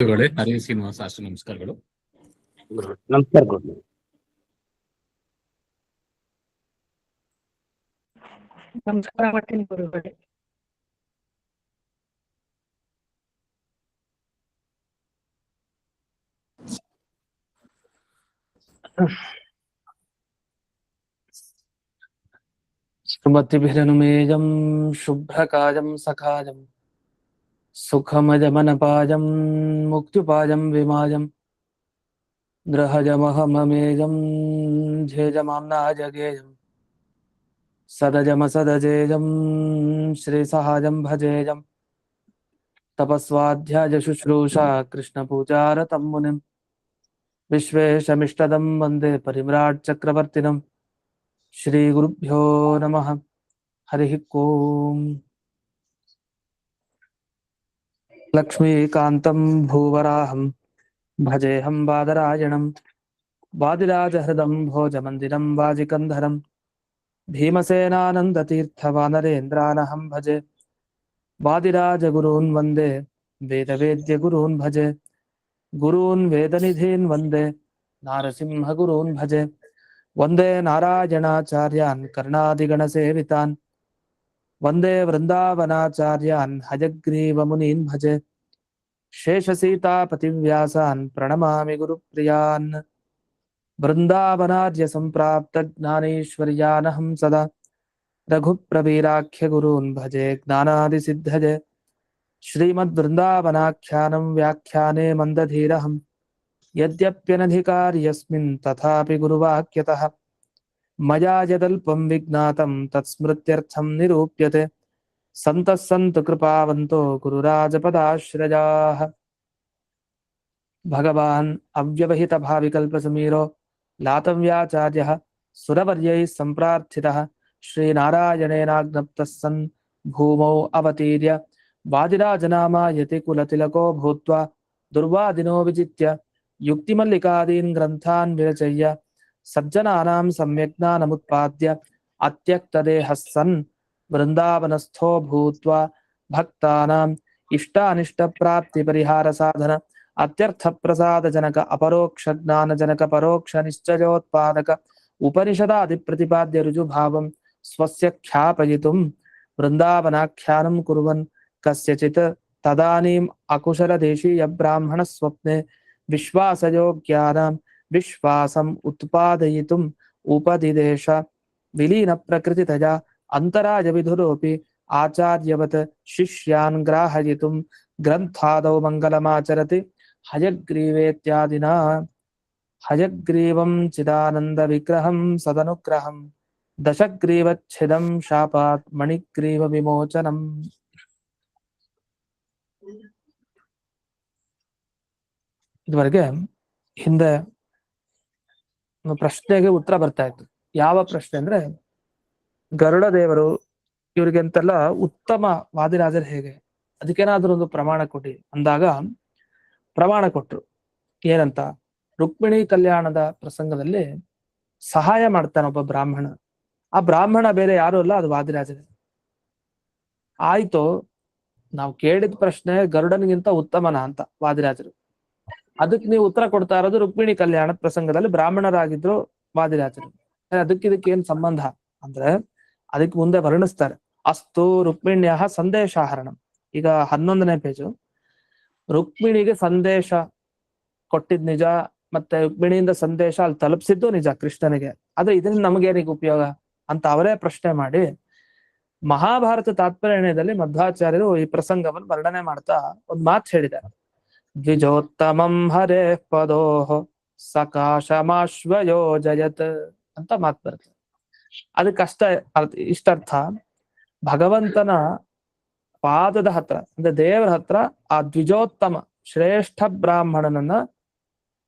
ಹರಿ ಶ್ರೀನಿವಾಸ ಅಷ್ಟು ನಮಸ್ಕಾರಗಳು. ನಮಸ್ಕಾರ ಗುರು. ನಮಸ್ಕಾರ ಮಾಡ್ತೀನಿ ಗುರುಗಳೇ. ಸುಮತಿಭಿರನುಮೇಜಂ ಶುಭ್ರಕಾಜಂ ಸಖಾಜಂ ಸುಖಮಜಮನಪಾಜಂ ಮುಕ್ತಿಪಾಜಂ ವಿಮಾಜಂ ಗ್ರಹಜಮಹಮಮೇಜಂ ಝೇಜಮಾಮ್ನಾಜಗೇಜಂ ಸದಜಮಸದಜೇಜಂ ಶ್ರೀಸಹಾಜಂ ಭಜೇಜಂ ತಪಸ್ವಾಧ್ಯಾಯ ಶುಶ್ರೂಷಾ ಕೃಷ್ಣಪೂಜಾರತಂ ಮುನಿಂ ವಿಶ್ವೇಶಮಿಷ್ಟದಂ ವಂದೇ ಪರಿಮ್ರಾಟ್ ಚಕ್ರವರ್ತಿನಂ. ಶ್ರೀ ಗುರುಭ್ಯೋ ನಮಃ. ಹರಿ ಓಂ. ಲಕ್ಷ್ಮೀಕಾಂತಂ ಭೂವರಾಹಂ ಭಜೇಹಂ ಬಾದರಾಯಣಂ ವಾದಿರಾಜಹೃದಂ ಭೋಜಮಂದಿರಂ ವಾಜಿಕಂಧರಂ ಭೀಮಸೇನಾನಂದತೀರ್ಥವಾನರೇಂದ್ರಾನಹಂ ಭಜೆ ವಾದಿರಾಜಗುರೂನ್ ವಂದೇ ವೇದವೇದ್ಯಗುರೂನ್ ಭಜೆ ಗುರೂನ್ ವೇದನಿಧೀನ್ ವಂದೇ ನಾರಸಿಂಹಗುರೂನ್ ಭಜೆ ವಂದೇ ನಾರಾಯಣಾಚಾರ್ಯಾನ್ ಕರ್ಣಾದಿಗಣಸೇವಿತಾನ್ ವಂದೇ ವೃಂದಾವನಾಚಾರ್ಯಾನ್ ಹಯಗ್ರೀವಮುನೀನ್ ಭಜೆ ಶೇಷಸೀತಾಪತಿವ್ಯಾಸಾನ್ ಪ್ರಣಮಾಮಿ ಗುರುಪ್ರಿಯಾನ್ ವೃಂದಾವನಾರ್ಯ ಸಂಪ್ರಾಪ್ತ ಜ್ಞಾನೇಶ್ವರ್ಯಾನಹಂ ಸದಾ ರಘುಪ್ರವೀರಾಖ್ಯ ಗುರೂನ್ ಭಜೆ ಜ್ಞಾನಾದಿಸಿದ್ಧಜೆ ಶ್ರೀಮದ್ವೃಂದಾವನಾಖ್ಯಾನಂ ವ್ಯಾಖ್ಯಾನೆ ಮಂದಧೀರಹಂ ಯದ್ಯಪ್ಯನಧಿಕಾರ್ಯಸ್ಮಿನ್ ತಥಾಪಿ ಗುರುವಾಕ್ಯತಃ ಮಯಾ ಯದಲ್ಪಂ ವಿಜ್ಞಾತಂ ತತ್ಸ್ಮೃತ್ಯರ್ಥಂ ನಿರೂಪ್ಯತೆ ಸಂತಃ ಸಂತು ಕೃಪಾವಂತೋ ಗುರುರಾಜಪದಾಶ್ರಯಾಃ. ಭಗವಾನ್ ಅವ್ಯವಹಿತ ಭಾವಿಕಲ್ಪಸಮೀರೋ ಲಾತವ್ಯಾಚಾರ್ಯಃ ಸುರವರ್ಯೈಃ ಸಂಪ್ರಾರ್ಥಿತಃ ಶ್ರೀನಾರಾಯಣೇನಾಜ್ಞಪ್ತಃ ಸನ್ ಭೂಮೌ ಅವತೀರ್ಯ ವಾದಿರಾಜನಾಮ ಯತಿ ಕುಲತಿಲಕೋ ಭೂತ್ವಾ ದುರ್ವಾದಿನೋ ವಿಜಿತ್ಯ ಯುಕ್ತಿಮಲ್ಲಿಕಾದೀನ್ ಗ್ರಂಥಾನ್ ವಿರಚಯ್ಯ ಸಜ್ಜನಾನಾಂ ಸಮ್ಯಜ್ಞಾನಮುತ್ಪಾದ್ಯ ಅತ್ಯಕ್ತದೇಹಃ ಸನ್ ವೃಂದಾವನಸ್ಥೋ ಭೂತ್ವಾ ಭಕ್ತಾನಾಂ ಇಷ್ಟಾನಿಷ್ಟ ಪ್ರಾಪ್ತಿ ಪರಿಹಾರ ಸಾಧನ ಅತ್ಯರ್ಥ ಪ್ರಸಾದ ಜನಕ ಅಪರೋಕ್ಷ ಜ್ಞಾನ ಜನಕ ಪರೋಕ್ಷ ನಿಶ್ಚಯೋತ್ಪಾದಕ ಉಪನಿಷದಾದಿ ಪ್ರತಿಪಾದ್ಯ ರುಜುಭಾವಂ ಸ್ವಸ್ಯ ಖ್ಯಾಪಯಿತುಂ ವೃಂದಾವನಾಖ್ಯಾನಂ ಕುರ್ವನ್ ಕಸ್ಯಚಿತ್ ತದಾನೀಂ ಅಕುಶಲ ದೇಶೀಯ ಬ್ರಾಹ್ಮಣ ಸ್ವಪ್ನೆ ವಿಶ್ವಾಸಯೋಗ್ಯಾನಾಂ ವಿಶ್ವಾಸಂ ಉತ್ಪಾದಯಿತುಂ ಉಪದಿದೇಶ ವಿಲೀನ ಪ್ರಕೃತಿತಯ ಅಂತರಾಯ ವಿಧುರೋಪಿ ಆಚಾರ್ಯವತ್ ಶಿಷ್ಯಾನ್ ಗ್ರಾಹಯಿತುಂ ಗ್ರಂಥಾದೌ ಮಂಗಲಮಾಚರತಿ ಹಯಗ್ರೀವೇತ್ಯಾದಿನಾ. ಹಯಗ್ರೀವಂ ಚಿದಾನಂದ ವಿಗ್ರಹಂ ಸದನುಗ್ರಹಂ ದಶಗ್ರೀವಚ್ಛಿದಂ ಶಾಪಾತ್ ಮಣಿಗ್ರೀವ ವಿಮೋಚನಂ. ಇದುವರೆಗೆ ಹಿಂದೆ ಪ್ರಶ್ನೆಗೆ ಉತ್ತರ ಬರ್ತಾ ಇತ್ತು. ಯಾವ ಪ್ರಶ್ನೆ ಅಂದ್ರೆ, ಗರುಡ ದೇವರು ಇವ್ರಿಗೆಂತೆಲ್ಲ ಉತ್ತಮ ವಾದಿರಾಜರು ಹೇಗೆ, ಅದಕ್ಕೇನಾದ್ರೂ ಒಂದು ಪ್ರಮಾಣ ಕೊಡಿ ಅಂದಾಗ ಪ್ರಮಾಣ ಕೊಟ್ರು. ಏನಂತ? ರುಕ್ಮಿಣಿ ಕಲ್ಯಾಣದ ಪ್ರಸಂಗದಲ್ಲಿ ಸಹಾಯ ಮಾಡ್ತಾನೆ ಒಬ್ಬ ಬ್ರಾಹ್ಮಣ. ಆ ಬ್ರಾಹ್ಮಣ ಬೇರೆ ಯಾರು ಅಲ್ಲ, ಅದು ವಾದಿರಾಜರೇ. ಆಯ್ತು, ನಾವು ಕೇಳಿದ ಪ್ರಶ್ನೆ ಗರುಡನಿಗಿಂತ ಉತ್ತಮನ ಅಂತ ವಾದಿರಾಜರು. ಅದಕ್ಕೆ ನೀವು ಉತ್ತರ ಕೊಡ್ತಾ ಇರೋದು ರುಕ್ಮಿಣಿ ಕಲ್ಯಾಣದ ಪ್ರಸಂಗದಲ್ಲಿ ಬ್ರಾಹ್ಮಣರಾಗಿದ್ರು ವಾದಿರಾಜರು. ಅದಕ್ಕೆ ಏನ್ ಸಂಬಂಧ ಅಂದ್ರೆ ಅದಕ್ಕೆ ಮುಂದೆ ವರ್ಣಿಸ್ತಾರೆ. ಅಸ್ತು ರುಕ್ಮಿಣ್ಯ ಸಂದೇಶಾಹರಣಂ. ಈಗ 11ನೇ ಪೇಜು. ರುಕ್ಮಿಣಿಗೆ ಸಂದೇಶ ಕೊಟ್ಟಿದ್ ನಿಜ, ಮತ್ತೆ ರುಕ್ಮಿಣಿಯಿಂದ ಸಂದೇಶ ಅಲ್ಲಿ ತಲುಪಿಸಿದ್ದು ನಿಜ ಕೃಷ್ಣನಿಗೆ. ಆದ್ರೆ ಇದರಿಂದ ನಮಗೇನಿಗೆ ಉಪಯೋಗ ಅಂತ ಅವರೇ ಪ್ರಶ್ನೆ ಮಾಡಿ ಮಹಾಭಾರತ ತಾತ್ಪರ್ಯದಲ್ಲಿ ಮಧ್ವಾಚಾರ್ಯರು ಈ ಪ್ರಸಂಗವನ್ನು ವರ್ಣನೆ ಮಾಡ್ತಾ ಒಂದ್ ಮಾತು ಹೇಳಿದ್ದಾರೆ. ದ್ವಿಜೋತ್ತಮಂ ಹರೇ ಪದೋಹ ಸಕಾಶಮಾಶ್ವಯೋಜಯತ್ ಅಂತ ಮಾತು ಬರುತ್ತೆ. ಅದಕ್ಕಷ್ಟ ಇಷ್ಟರ್ಥ, ಭಗವಂತನ ಪಾದದ ಹತ್ರ ಅಂದ್ರೆ ದೇವರ ಹತ್ರ ಆ ದ್ವಿಜೋತ್ತಮ ಶ್ರೇಷ್ಠ ಬ್ರಾಹ್ಮಣನನ್ನ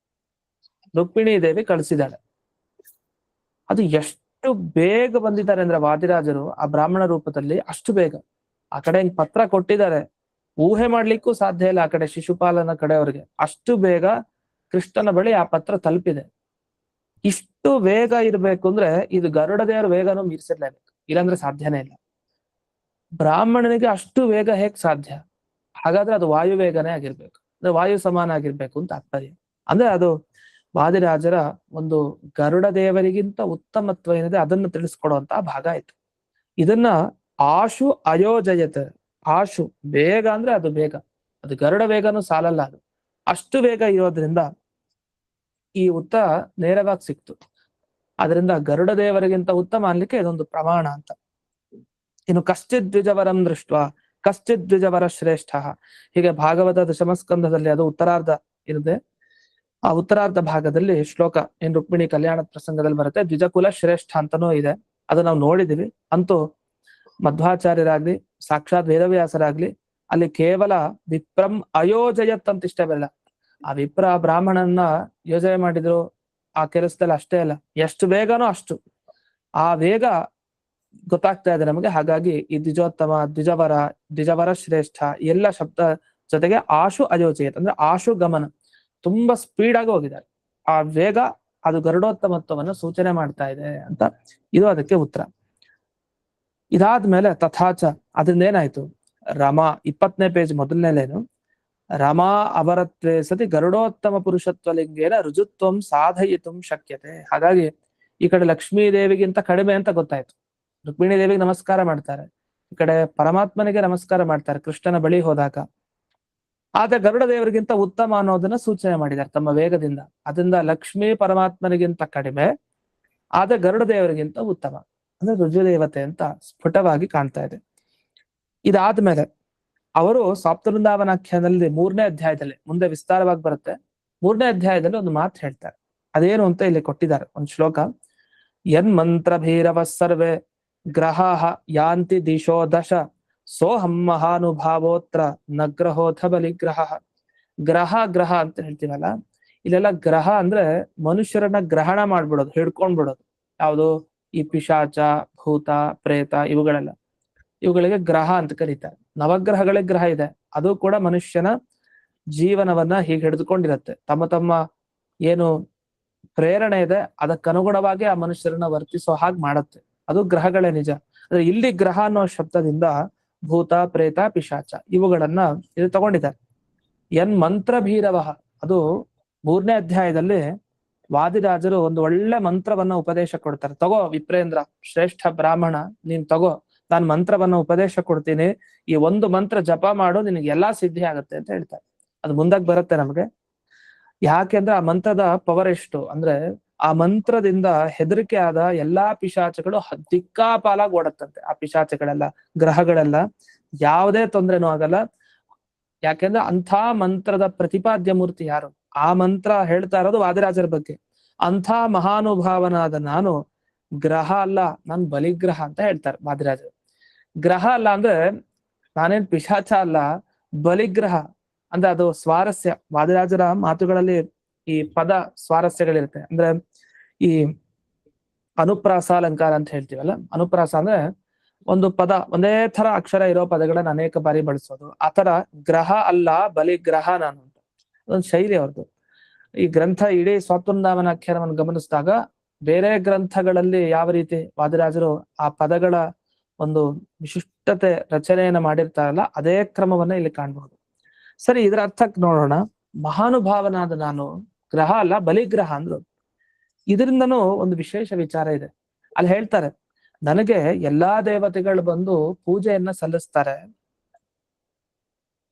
ರುಕ್ಮಿಣಿ ದೇವಿ ಕಳಿಸಿದ್ದಾಳೆ. ಅದು ಎಷ್ಟು ಬೇಗ ಬಂದಿದ್ದಾರೆ ಅಂದ್ರೆ ವಾದಿರಾಜರು ಆ ಬ್ರಾಹ್ಮಣ ರೂಪದಲ್ಲಿ, ಅಷ್ಟು ಬೇಗ. ಆ ಕಡೆ ಪತ್ರ ಕೊಟ್ಟಿದ್ದಾರೆ, ಊಹೆ ಮಾಡ್ಲಿಕ್ಕೂ ಸಾಧ್ಯ ಇಲ್ಲ ಆ ಕಡೆ ಶಿಶುಪಾಲನ ಕಡೆಯವ್ರಿಗೆ. ಅಷ್ಟು ಬೇಗ ಕೃಷ್ಣನ ಬಳಿ ಆ ಪತ್ರ ತಲುಪಿದೆ. ಇಷ್ಟು ವೇಗ ಇರ್ಬೇಕು ಅಂದ್ರೆ ಇದು ಗರುಡ ದೇವರ ವೇಗನೂ ಮೀರಿಸಿರ್ಲೇಬೇಕು, ಇಲ್ಲಾಂದ್ರೆ ಸಾಧ್ಯನೇ ಇಲ್ಲ. ಬ್ರಾಹ್ಮಣನಿಗೆ ಅಷ್ಟು ವೇಗ ಹೇಗ್ ಸಾಧ್ಯ? ಹಾಗಾದ್ರೆ ಅದು ವಾಯುವೇಗನೇ ಆಗಿರ್ಬೇಕು. ಅಂದ್ರೆ ವಾಯು ಸಮಾನ ಆಗಿರ್ಬೇಕು ಅಂತ ತಾತ್ಪರ್ಯ. ಅಂದ್ರೆ ಅದು ವಾದಿರಾಜರ ಒಂದು ಗರುಡ ದೇವರಿಗಿಂತ ಉತ್ತಮತ್ವ ಏನಿದೆ ಅದನ್ನು ತಿಳಿಸ್ಕೊಡುವಂತಹ ಭಾಗ ಆಯ್ತು. ಇದನ್ನ ಆಶು ಅಯೋಜಯತ. ಆಶು ಬೇಗ ಅಂದ್ರೆ ಅದು ಬೇಗ, ಅದು ಗರುಡ ವೇಗನೂ ಸಾಲಲ್ಲ, ಅದು ಅಷ್ಟು ವೇಗ ಇರೋದ್ರಿಂದ ಈ ಉತ್ತರ ನೇರವಾಗಿ ಸಿಕ್ತು. ಅದರಿಂದ ಗರುಡ ದೇವರಿಗಿಂತ ಉತ್ತಮ ಅನ್ಲಿಕ್ಕೆ ಇದೊಂದು ಪ್ರಮಾಣ ಅಂತ. ಇನ್ನು ಕಶ್ಚಿತ್ ದ್ವಿಜವರಂ ದೃಷ್ಟ ಕಶ್ಚಿತ್ ದ್ವಿಜವರ ಶ್ರೇಷ್ಠ, ಹೀಗೆ ಭಾಗವತ ದಶಮಸ್ಕಂಧದಲ್ಲಿ ಅದು ಉತ್ತರಾರ್ಧ ಇರುತ್ತೆ. ಆ ಉತ್ತರಾರ್ಧ ಭಾಗದಲ್ಲಿ ಶ್ಲೋಕ ಏನ್ ರುಕ್ಮಿಣಿ ಕಲ್ಯಾಣದ ಪ್ರಸಂಗದಲ್ಲಿ ಬರುತ್ತೆ, ದ್ವಿಜಕುಲ ಶ್ರೇಷ್ಠ ಅಂತಾನೂ ಇದೆ. ಅದು ನಾವು ನೋಡಿದಿವಿ. ಅಂತೂ ಮಧ್ವಾಚಾರ್ಯರಾಗ್ಲಿ ಸಾಕ್ಷಾತ್ ವೇದವ್ಯಾಸರಾಗ್ಲಿ ಅಲ್ಲಿ ಕೇವಲ ವಿಪ್ರಂ ಅಯೋಜಯತ್ ಅಂತ ಇಷ್ಟ ಬರಲ್ಲ. ಆ ವಿಪ್ರ ಬ್ರಾಹ್ಮಣನ್ನ ಯೋಜನೆ ಮಾಡಿದ್ರು ಆ ಕೆಲಸದಲ್ಲಿ ಅಷ್ಟೇ ಅಲ್ಲ, ಎಷ್ಟು ಬೇಗನೋ ಅಷ್ಟು ಆ ವೇಗ ಗೊತ್ತಾಗ್ತಾ ಇದೆ ನಮಗೆ. ಹಾಗಾಗಿ ಈ ದ್ವಿಜೋತ್ತಮ, ದ್ವಿಜವರ ಶ್ರೇಷ್ಠ ಎಲ್ಲ ಶಬ್ದ ಜೊತೆಗೆ ಆಶು ಅಯೋಜಯತ್ ಅಂದ್ರೆ ಆಶು ಗಮನ, ತುಂಬಾ ಸ್ಪೀಡ್ ಆಗಿ ಹೋಗಿದ್ದಾರೆ. ಆ ವೇಗ ಅದು ಗರುಡೋತ್ತಮತ್ವವನ್ನು ಸೂಚನೆ ಮಾಡ್ತಾ ಇದೆ ಅಂತ ಇದು ಅದಕ್ಕೆ ಉತ್ತರ. ಇದಾದ್ಮೇಲೆ ತಥಾಚ ಅದ್ರಿಂದ ಏನಾಯ್ತು, ರಮಾ 20ನೇ ಪೇಜ್ ಮೊದಲನೇಲೇನು, ರಮಾ ಅವರತ್ವೇ ಸತಿ ಗರುಡೋತ್ತಮ ಪುರುಷತ್ವ ಲಿಂಗೇನ ರುಜುತ್ವಂ ಸಾಧಯಿತುಂ ಶಕ್ಯತೆ. ಹಾಗಾಗಿ ಈ ಕಡೆ ಲಕ್ಷ್ಮೀ ದೇವಿಗಿಂತ ಕಡಿಮೆ ಅಂತ ಗೊತ್ತಾಯ್ತು. ರುಕ್ಮಿಣಿ ದೇವಿಗೆ ನಮಸ್ಕಾರ ಮಾಡ್ತಾರೆ, ಈ ಕಡೆ ಪರಮಾತ್ಮನಿಗೆ ನಮಸ್ಕಾರ ಮಾಡ್ತಾರೆ ಕೃಷ್ಣನ ಬಳಿ ಹೋದಾಗ. ಆದ್ರೆ ಗರುಡ ದೇವರಿಗಿಂತ ಉತ್ತಮ ಅನ್ನೋದನ್ನ ಸೂಚನೆ ಮಾಡಿದ್ದಾರೆ ತಮ್ಮ ವೇಗದಿಂದ. ಅದರಿಂದ ಲಕ್ಷ್ಮೀ ಪರಮಾತ್ಮನಿಗಿಂತ ಕಡಿಮೆ, ಆದ್ರೆ ಗರುಡ ದೇವರಿಗಿಂತ ಉತ್ತಮ ಅಂದ್ರೆ ರುಜುದೇವತೆ ಅಂತ ಸ್ಫುಟವಾಗಿ ಕಾಣ್ತಾ ಇದೆ. ಇದಾದ್ಮೇಲೆ ಅವರು ಸಪ್ತವೃಂದಾವನಾಖ್ಯಾನದಲ್ಲಿ 3ನೇ ಅಧ್ಯಾಯದಲ್ಲಿ ಮುಂದೆ ವಿಸ್ತಾರವಾಗಿ ಬರುತ್ತೆ. 3ನೇ ಅಧ್ಯಾಯದಲ್ಲಿ ಒಂದು ಮಾತು ಹೇಳ್ತಾರೆ. ಅದೇನು ಅಂತ ಇಲ್ಲಿ ಕೊಟ್ಟಿದ್ದಾರೆ ಒಂದು ಶ್ಲೋಕ. ಯನ್ ಮಂತ್ರ ಭೈರವ ಸರ್ವೇ ಗ್ರಹಾಃ ಯಾಂತಿ ದಿಶೋ ದಶ ಸೋಹಂ ಮಹಾನುಭಾವೋತ್ರ ನಗ್ರಹೋಥ ಬಲಿಗ್ರಹ. ಗ್ರಹ ಅಂತ ಹೇಳ್ತೀವಲ್ಲ, ಇಲ್ಲೆಲ್ಲ ಗ್ರಹ ಅಂದ್ರೆ ಮನುಷ್ಯರನ್ನ ಗ್ರಹಣ ಮಾಡ್ಬಿಡೋದು, ಹಿಡ್ಕೊಂಡ್ಬಿಡೋದು. ಯಾವುದು ಈ ಪಿಶಾಚ, ಭೂತ, ಪ್ರೇತ ಇವುಗಳಿಗೆ ಗ್ರಹ ಅಂತ ಕರೀತಾರೆ. ನವಗ್ರಹಗಳಿಗೆ ಗ್ರಹ ಇದೆ, ಅದು ಕೂಡ ಮನುಷ್ಯನ ಜೀವನವನ್ನ ಹೀಗೆ ಹಿಡಿದುಕೊಂಡಿರತ್ತೆ. ತಮ್ಮ ಏನು ಪ್ರೇರಣೆ ಇದೆ ಅದಕ್ಕನುಗುಣವಾಗಿ ಆ ಮನುಷ್ಯರನ್ನ ವರ್ತಿಸೋ ಹಾಗೆ ಮಾಡತ್ತೆ. ಅದು ಗ್ರಹಗಳೇ ನಿಜ. ಅಂದ್ರೆ ಇಲ್ಲಿ ಗ್ರಹ ಅನ್ನೋ ಶಬ್ದದಿಂದ ಭೂತ, ಪ್ರೇತ, ಪಿಶಾಚ ಇವುಗಳನ್ನ ಇದು ತಗೊಂಡಿದ್ದಾರೆ. ಯನ್ ಮಂತ್ರ ಭೀರವ, ಅದು 3ನೇ ಅಧ್ಯಾಯದಲ್ಲಿ ವಾದಿರಾಜರು ಒಂದು ಒಳ್ಳೆ ಮಂತ್ರವನ್ನ ಉಪದೇಶ ಕೊಡ್ತಾರೆ. ತಗೋ ವಿಪ್ರೇಂದ್ರ, ಶ್ರೇಷ್ಠ ಬ್ರಾಹ್ಮಣ, ನೀನ್ ತಗೋ, ನಾನು ಮಂತ್ರವನ್ನ ಉಪದೇಶ ಕೊಡ್ತೀನಿ, ಈ ಒಂದು ಮಂತ್ರ ಜಪ ಮಾಡು, ನಿನಗೆ ಎಲ್ಲಾ ಸಿದ್ಧಿ ಆಗತ್ತೆ ಅಂತ ಹೇಳ್ತಾರೆ. ಅದು ಮುಂದಕ್ಕೆ ಬರುತ್ತೆ ನಮಗೆ. ಯಾಕೆಂದ್ರೆ ಆ ಮಂತ್ರದ ಪವರ್ ಎಷ್ಟು ಅಂದ್ರೆ, ಆ ಮಂತ್ರದಿಂದ ಹೆದರಿಕೆ ಆದ ಎಲ್ಲಾ ಪಿಶಾಚಗಳು ದಿಕ್ಕಾಪಾಲಾಗಿ ಓಡತ್ತಂತೆ. ಆ ಪಿಶಾಚಗಳೆಲ್ಲ, ಗ್ರಹಗಳೆಲ್ಲ ಯಾವುದೇ ತೊಂದರೆನೂ ಆಗಲ್ಲ. ಯಾಕೆಂದ್ರೆ ಅಂಥ ಮಂತ್ರದ ಪ್ರತಿಪಾದ್ಯ ಮೂರ್ತಿ ಯಾರು? ಆ ಮಂತ್ರ ಹೇಳ್ತಾ ಇರೋದು ವಾದಿರಾಜರ ಬಗ್ಗೆ. ಅಂಥ ಮಹಾನುಭಾವನಾದ ನಾನು ಗ್ರಹ ಅಲ್ಲ, ನಾನು ಬಲಿಗ್ರಹ ಅಂತ ಹೇಳ್ತಾರೆ ವಾದಿರಾಜರು. ಗ್ರಹ ಅಲ್ಲ ಅಂದ್ರೆ ನಾನೇನ್ ಪಿಶಾಚ ಅಲ್ಲ, ಬಲಿಗ್ರಹ ಅಂದ್ರೆ ಅದು ಸ್ವಾರಸ್ಯ. ವಾದಿರಾಜರ ಮಾತುಗಳಲ್ಲಿ ಈ ಪದ ಸ್ವಾರಸ್ಯಗಳಿರುತ್ತೆ. ಅಂದ್ರೆ ಈ ಅನುಪ್ರಾಸ ಅಲಂಕಾರ ಅಂತ ಹೇಳ್ತೀವಲ್ಲ, ಅನುಪ್ರಾಸ ಅಂದ್ರೆ ಒಂದು ಪದ ಒಂದೇ ತರ ಅಕ್ಷರ ಇರೋ ಪದಗಳನ್ನ ಅನೇಕ ಬಾರಿ ಬಳಸೋದು. ಆತರ ಗ್ರಹ ಅಲ್ಲ, ಬಲಿಗ್ರಹ ನಾನು ಅಂತ ಅದೊಂದು ಶೈಲಿ ಅವ್ರದ್ದು. ಈ ಗ್ರಂಥ ಇಡೀ ಸ್ವಾತಂತ್ರ್ಯವನ್ನು ಗಮನಿಸಿದಾಗ ಬೇರೆ ಗ್ರಂಥಗಳಲ್ಲಿ ಯಾವ ರೀತಿ ವಾದಿರಾಜರು ಆ ಪದಗಳ ಒಂದು ವಿಶಿಷ್ಟತೆ ರಚನೆಯನ್ನ ಮಾಡಿರ್ತಾರಲ್ಲ, ಅದೇ ಕ್ರಮವನ್ನ ಇಲ್ಲಿ ಕಾಣಬಹುದು. ಸರಿ, ಇದರ ಅರ್ಥಕ್ಕೆ ನೋಡೋಣ. ಮಹಾನುಭಾವನಾದ ನಾನು ಗ್ರಹ ಅಲ್ಲ, ಬಲಿಗ್ರಹ ಅಂದ್ರು. ಇದರಿಂದನೂ ಒಂದು ವಿಶೇಷ ವಿಚಾರ ಇದೆ. ಅಲ್ಲಿ ಹೇಳ್ತಾರೆ, ನನಗೆ ಎಲ್ಲಾ ದೇವತೆಗಳು ಬಂದು ಪೂಜೆಯನ್ನ ಸಲ್ಲಿಸ್ತಾರೆ.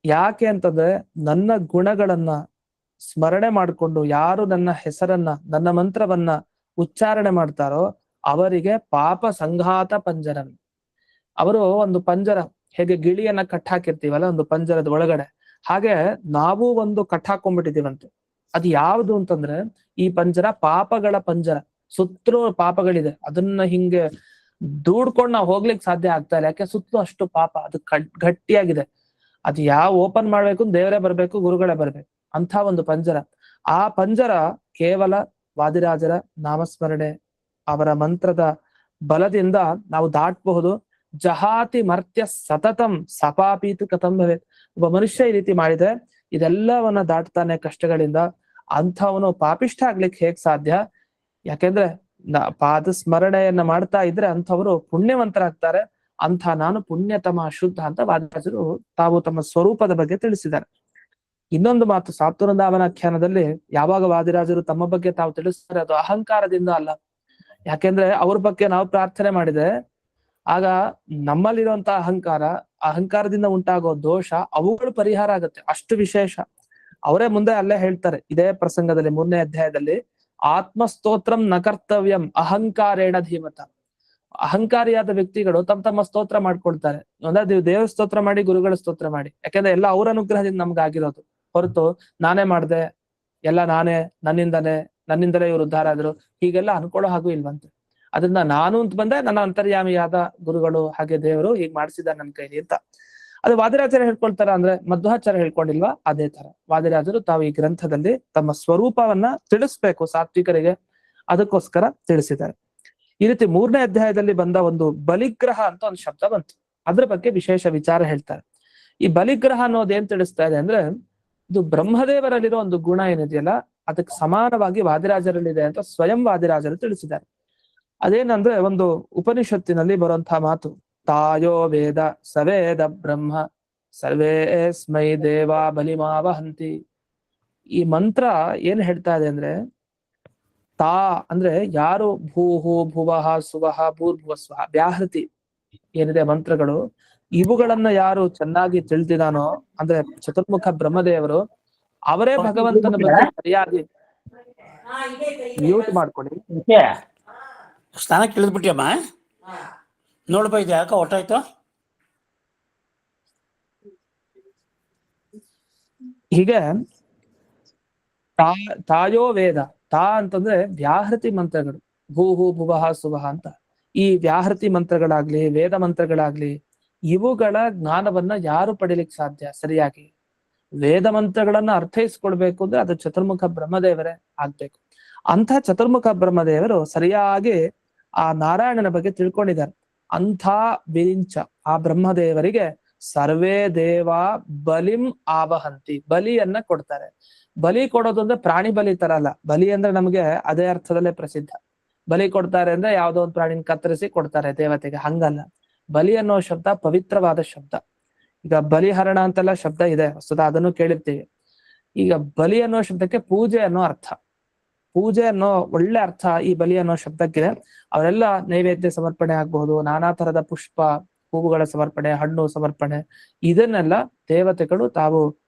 ಯಾಕೆ ಅಂತಂದ್ರೆ ನನ್ನ ಗುಣಗಳನ್ನ ಸ್ಮರಣೆ ಮಾಡಿಕೊಂಡು ಯಾರು ನನ್ನ ಹೆಸರನ್ನ, ನನ್ನ ಮಂತ್ರವನ್ನ ಉಚ್ಚಾರಣೆ ಮಾಡ್ತಾರೋ ಅವರಿಗೆ ಪಾಪ ಸಂಘಾತ ಪಂಜರಂ. ಅವರು ಒಂದು ಪಂಜರ, ಹೇಗೆ ಗಿಳಿಯನ್ನ ಕಟ್ಟಾಕಿರ್ತೀವಲ್ಲ ಒಂದು ಪಂಜರದ ಒಳಗಡೆ, ಹಾಗೆ ನಾವು ಒಂದು ಕಟ್ಟಾಕೊಂಡ್ಬಿಟ್ಟಿದೀವಂತೆ. ಅದು ಯಾವುದು ಅಂತಂದ್ರೆ ಈ ಪಂಜರ ಪಾಪಗಳ ಪಂಜರ. ಸುತ್ತಲೂ ಪಾಪಗಳಿದೆ, ಅದನ್ನ ಹಿಂಗೆ ದೂಡ್ಕೊಂಡು ನಾವು ಹೋಗ್ಲಿಕ್ಕೆ ಸಾಧ್ಯ ಆಗ್ತಾ ಇಲ್ಲ. ಯಾಕೆ? ಸುತ್ತಲೂ ಅಷ್ಟು ಪಾಪ, ಅದು ಗಟ್ಟಿಯಾಗಿದೆ. ಅದು ಯಾವ ಓಪನ್ ಮಾಡ್ಬೇಕು, ದೇವರೇ ಬರ್ಬೇಕು, ಗುರುಗಳೇ ಬರ್ಬೇಕು, ಅಂತ ಒಂದು ಪಂಜರ. ಆ ಪಂಜರ ಕೇವಲ ವಾದಿರಾಜರ ನಾಮಸ್ಮರಣೆ, ಅವರ ಮಂತ್ರದ ಬಲದಿಂದ ನಾವು ದಾಟಬಹುದು. ಜಹಾತಿ ಮರ್ತ್ಯ ಸತತಂ ಸಪಾಪೀತು ಕಥಂ ಭವೇತ್. ಒಬ್ಬ ಮನುಷ್ಯ ಈ ರೀತಿ ಮಾಡಿದ್ರೆ ಇದೆಲ್ಲವನ್ನ ದಾಟ್ತಾನೆ ಕಷ್ಟಗಳಿಂದ. ಅಂಥವನು ಪಾಪಿಷ್ಠ ಆಗ್ಲಿಕ್ಕೆ ಹೇಗ್ ಸಾಧ್ಯ? ಯಾಕೆಂದ್ರೆ ಪಾದ ಸ್ಮರಣೆಯನ್ನ ಮಾಡ್ತಾ ಇದ್ರೆ ಅಂಥವರು ಪುಣ್ಯವಂತರಾಗ್ತಾರೆ. ಅಂಥ ನಾನು ಪುಣ್ಯತಮ ಶುದ್ಧ ಅಂತ ವಾದಿರಾಜರು ತಾವು ತಮ್ಮ ಸ್ವರೂಪದ ಬಗ್ಗೆ ತಿಳಿಸಿದ್ದಾರೆ. ಇನ್ನೊಂದು ಮಾತು ಸಾತ್ವನಂದಾವನಾಖ್ಯಾನದಲ್ಲಿ ಯಾವಾಗ ವಾದಿರಾಜರು ತಮ್ಮ ಬಗ್ಗೆ ತಾವು ತಿಳಿಸ್ತಾರೆ ಅದು ಅಹಂಕಾರದಿಂದ ಅಲ್ಲ. ಯಾಕೆಂದ್ರೆ ಅವ್ರ ಬಗ್ಗೆ ನಾವು ಪ್ರಾರ್ಥನೆ ಮಾಡಿದ್ರೆ ಆಗ ನಮ್ಮಲ್ಲಿರುವಂತಹ ಅಹಂಕಾರದಿಂದ ಉಂಟಾಗೋ ದೋಷ ಅವುಗಳು ಪರಿಹಾರ ಆಗುತ್ತೆ. ಅಷ್ಟು ವಿಶೇಷ. ಅವರೇ ಮುಂದೆ ಅಲ್ಲೇ ಹೇಳ್ತಾರೆ ಇದೇ ಪ್ರಸಂಗದಲ್ಲಿ 3ನೇ ಅಧ್ಯಾಯದಲ್ಲಿ, ಆತ್ಮಸ್ತೋತ್ರಂ ನ ಕರ್ತವ್ಯಂ ಅಹಂಕಾರೇಣ ಧೀಮತ. ಅಹಂಕಾರಿಯಾದ ವ್ಯಕ್ತಿಗಳು ತಮ್ಮ ಸ್ತೋತ್ರ ಮಾಡ್ಕೊಳ್ತಾರೆ. ಅಂದ್ರೆ ನೀವು ದೇವ್ರ ಸ್ತೋತ್ರ ಮಾಡಿ, ಗುರುಗಳ ಸ್ತೋತ್ರ ಮಾಡಿ. ಯಾಕಂದ್ರೆ ಎಲ್ಲ ಅವ್ರ ಅನುಗ್ರಹದಿಂದ ನಮ್ಗೆ ಆಗಿರೋದು ಹೊರತು ನಾನೇ ಮಾಡ್ದೆ, ಎಲ್ಲ ನಾನೇ, ನನ್ನಿಂದಲೇ ಇವರು ಉದ್ಧಾರ ಆದ್ರು, ಹೀಗೆಲ್ಲ ಅನ್ಕೊಳ್ಳೋ ಹಾಗೂ ಇಲ್ವಂತೆ. ಅದನ್ನ ನಾನು ಅಂತ ಬಂದೆ, ನನ್ನ ಅಂತರ್ಯಾಮಿಯಾದ ಗುರುಗಳು ಹಾಗೆ ದೇವರು ಹೀಗ್ ಮಾಡಿಸಿದ ನನ್ನ ಕೈಲಿ ಅಂತ. ಅದು ವಾದಿರಾಜರು ಹೇಳ್ಕೊಳ್ತಾರ ಅಂದ್ರೆ ಮಧ್ವಾಚಾರ್ಯ ಹೇಳ್ಕೊಂಡಿಲ್ವಾ? ಅದೇ ತರ ವಾದಿರಾಜರು ತಾವು ಈ ಗ್ರಂಥದಲ್ಲಿ ತಮ್ಮ ಸ್ವರೂಪವನ್ನ ತಿಳಿಸ್ಬೇಕು ಸಾತ್ವಿಕರಿಗೆ, ಅದಕ್ಕೋಸ್ಕರ ತಿಳಿಸಿದ್ದಾರೆ. ಈ ರೀತಿ 3ನೇ ಅಧ್ಯಾಯದಲ್ಲಿ ಬಂದ ಒಂದು ಬಲಿಗ್ರಹ ಅಂತ ಒಂದು ಶಬ್ದ ಬಂತು. ಅದ್ರ ಬಗ್ಗೆ ವಿಶೇಷ ವಿಚಾರ ಹೇಳ್ತಾರೆ. ಈ ಬಲಿಗ್ರಹ ಅನ್ನೋದು ಏನ್ ತಿಳಿಸ್ತಾ ಇದೆ ಅಂದ್ರೆ, ಇದು ಬ್ರಹ್ಮದೇವರಲ್ಲಿರೋ ಒಂದು ಗುಣ ಏನಿದೆಯಲ್ಲ ಅದಕ್ಕೆ ಸಮಾನವಾಗಿ ವಾದಿರಾಜರಲ್ಲಿದೆ ಅಂತ ಸ್ವಯಂ ವಾದಿರಾಜರು ತಿಳಿಸಿದ್ದಾರೆ. ಅದೇನಂದ್ರೆ ಒಂದು ಉಪನಿಷತ್ತಿನಲ್ಲಿ ಬರುವಂತಹ ಮಾತು, ತಾಯೋ ವೇದ ಸವೇದ ಬ್ರಹ್ಮ ಸರ್ವೇಸ್ಮೈ ದೇವಾ ಬಲಿಮಾವಹಂತಿ. ಈ ಮಂತ್ರ ಏನ್ ಹೇಳ್ತಾ ಇದೆ ಅಂದ್ರೆ, ತಾ ಅಂದ್ರೆ ಯಾರು ಭೂಹು ಭುವಃ ಸುವಹ ಭೂರ್ಭುವಸ್ವಹ ವ್ಯಾಹೃತಿ ಏನಿದೆ ಮಂತ್ರಗಳು, ಇವುಗಳನ್ನ ಯಾರು ಚೆನ್ನಾಗಿ ತಿಳಿದಿದಾನೋ ಅಂದ್ರೆ ಚತುರ್ಮುಖ ಬ್ರಹ್ಮದೇವರು, ಅವರೇ ಭಗವಂತನ ಬಗ್ಗೆ ಸರಿಯಾಗಿ ಮ್ಯೂಟ್ ಮಾಡ್ಕೊಳ್ಳಿ. ಸ್ನಾನಕ್ಕೆ ಇಳಿದ್ಬಿಟ್ಟಿಯಮ್ಮ, ನೋಡ್ಬಾ ಇದು ಯಾಕ ಹೊಟ್ಟಾಯ್ತು. ಹೀಗೆ ತಾಯೋ ವೇದ, ತಾ ಅಂತಂದ್ರೆ ವ್ಯಾಹೃತಿ ಮಂತ್ರಗಳು, ಭೂಹು ಭುವಃ ಸುವಹ ಅಂತ. ಈ ವ್ಯಾಹೃತಿ ಮಂತ್ರಗಳಾಗ್ಲಿ ವೇದ ಮಂತ್ರಗಳಾಗ್ಲಿ ಇವುಗಳ ಜ್ಞಾನವನ್ನ ಯಾರು ಪಡಿಲಿಕ್ಕೆ ಸಾಧ್ಯ? ಸರಿಯಾಗಿ ವೇದ ಮಂತ್ರಗಳನ್ನ ಅರ್ಥೈಸ್ಕೊಳ್ಬೇಕು ಅಂದ್ರೆ ಅದು ಚತುರ್ಮುಖ ಬ್ರಹ್ಮದೇವರೇ ಆಗ್ಬೇಕು. ಅಂಥ ಚತುರ್ಮುಖ ಬ್ರಹ್ಮದೇವರು ಸರಿಯಾಗಿ ಆ ನಾರಾಯಣನ ಬಗ್ಗೆ ತಿಳ್ಕೊಂಡಿದ್ದಾರೆ. ಅಂಥ ವಿರಿಂಚ ಆ ಬ್ರಹ್ಮದೇವರಿಗೆ ಸರ್ವೇ ದೇವ ಬಲಿಂ ಆವಹಂತಿ, ಬಲಿಯನ್ನ ಕೊಡ್ತಾರೆ. ಬಲಿ ಕೊಡೋದು ಅಂದ್ರೆ ಪ್ರಾಣಿ ಬಲಿ ತರ ಅಲ್ಲ. ಬಲಿ ಅಂದ್ರೆ ನಮ್ಗೆ ಅದೇ ಅರ್ಥದಲ್ಲೇ ಪ್ರಸಿದ್ಧ. ಬಲಿ ಕೊಡ್ತಾರೆ ಅಂದ್ರೆ ಯಾವ್ದೋ ಒಂದು ಪ್ರಾಣಿನ ಕತ್ತರಿಸಿ ಕೊಡ್ತಾರೆ ದೇವತೆಗೆ, ಹಂಗಲ್ಲ. ಬಲಿ ಅನ್ನೋ ಶಬ್ದ ಪವಿತ್ರವಾದ ಶಬ್ದ. ಈಗ ಬಲಿಹರಣ ಅಂತೆಲ್ಲ ಶಬ್ದ ಇದೆ ವಸ್ತುತ, ಅದನ್ನು ಕೇಳಿರ್ತೀವಿ. ಈಗ ಬಲಿ ಅನ್ನೋ ಶಬ್ದಕ್ಕೆ ಪೂಜೆ ಅನ್ನೋ ಅರ್ಥ, ಪೂಜೆ ಅನ್ನೋ ಒಳ್ಳೆ ಅರ್ಥ ಈ ಬಲಿ ಅನ್ನೋ ಶಬ್ದಕ್ಕಿದೆ. ಅವರೆಲ್ಲ ನೈವೇದ್ಯ ಸಮರ್ಪಣೆ ಆಗ್ಬಹುದು, ನಾನಾ ತರದ ಪುಷ್ಪ ಹೂವುಗಳ ಸಮರ್ಪಣೆ, ಹಣ್ಣು ಸಮರ್ಪಣೆ, ಇದನ್ನೆಲ್ಲ ದೇವತೆಗಳು ತಾವು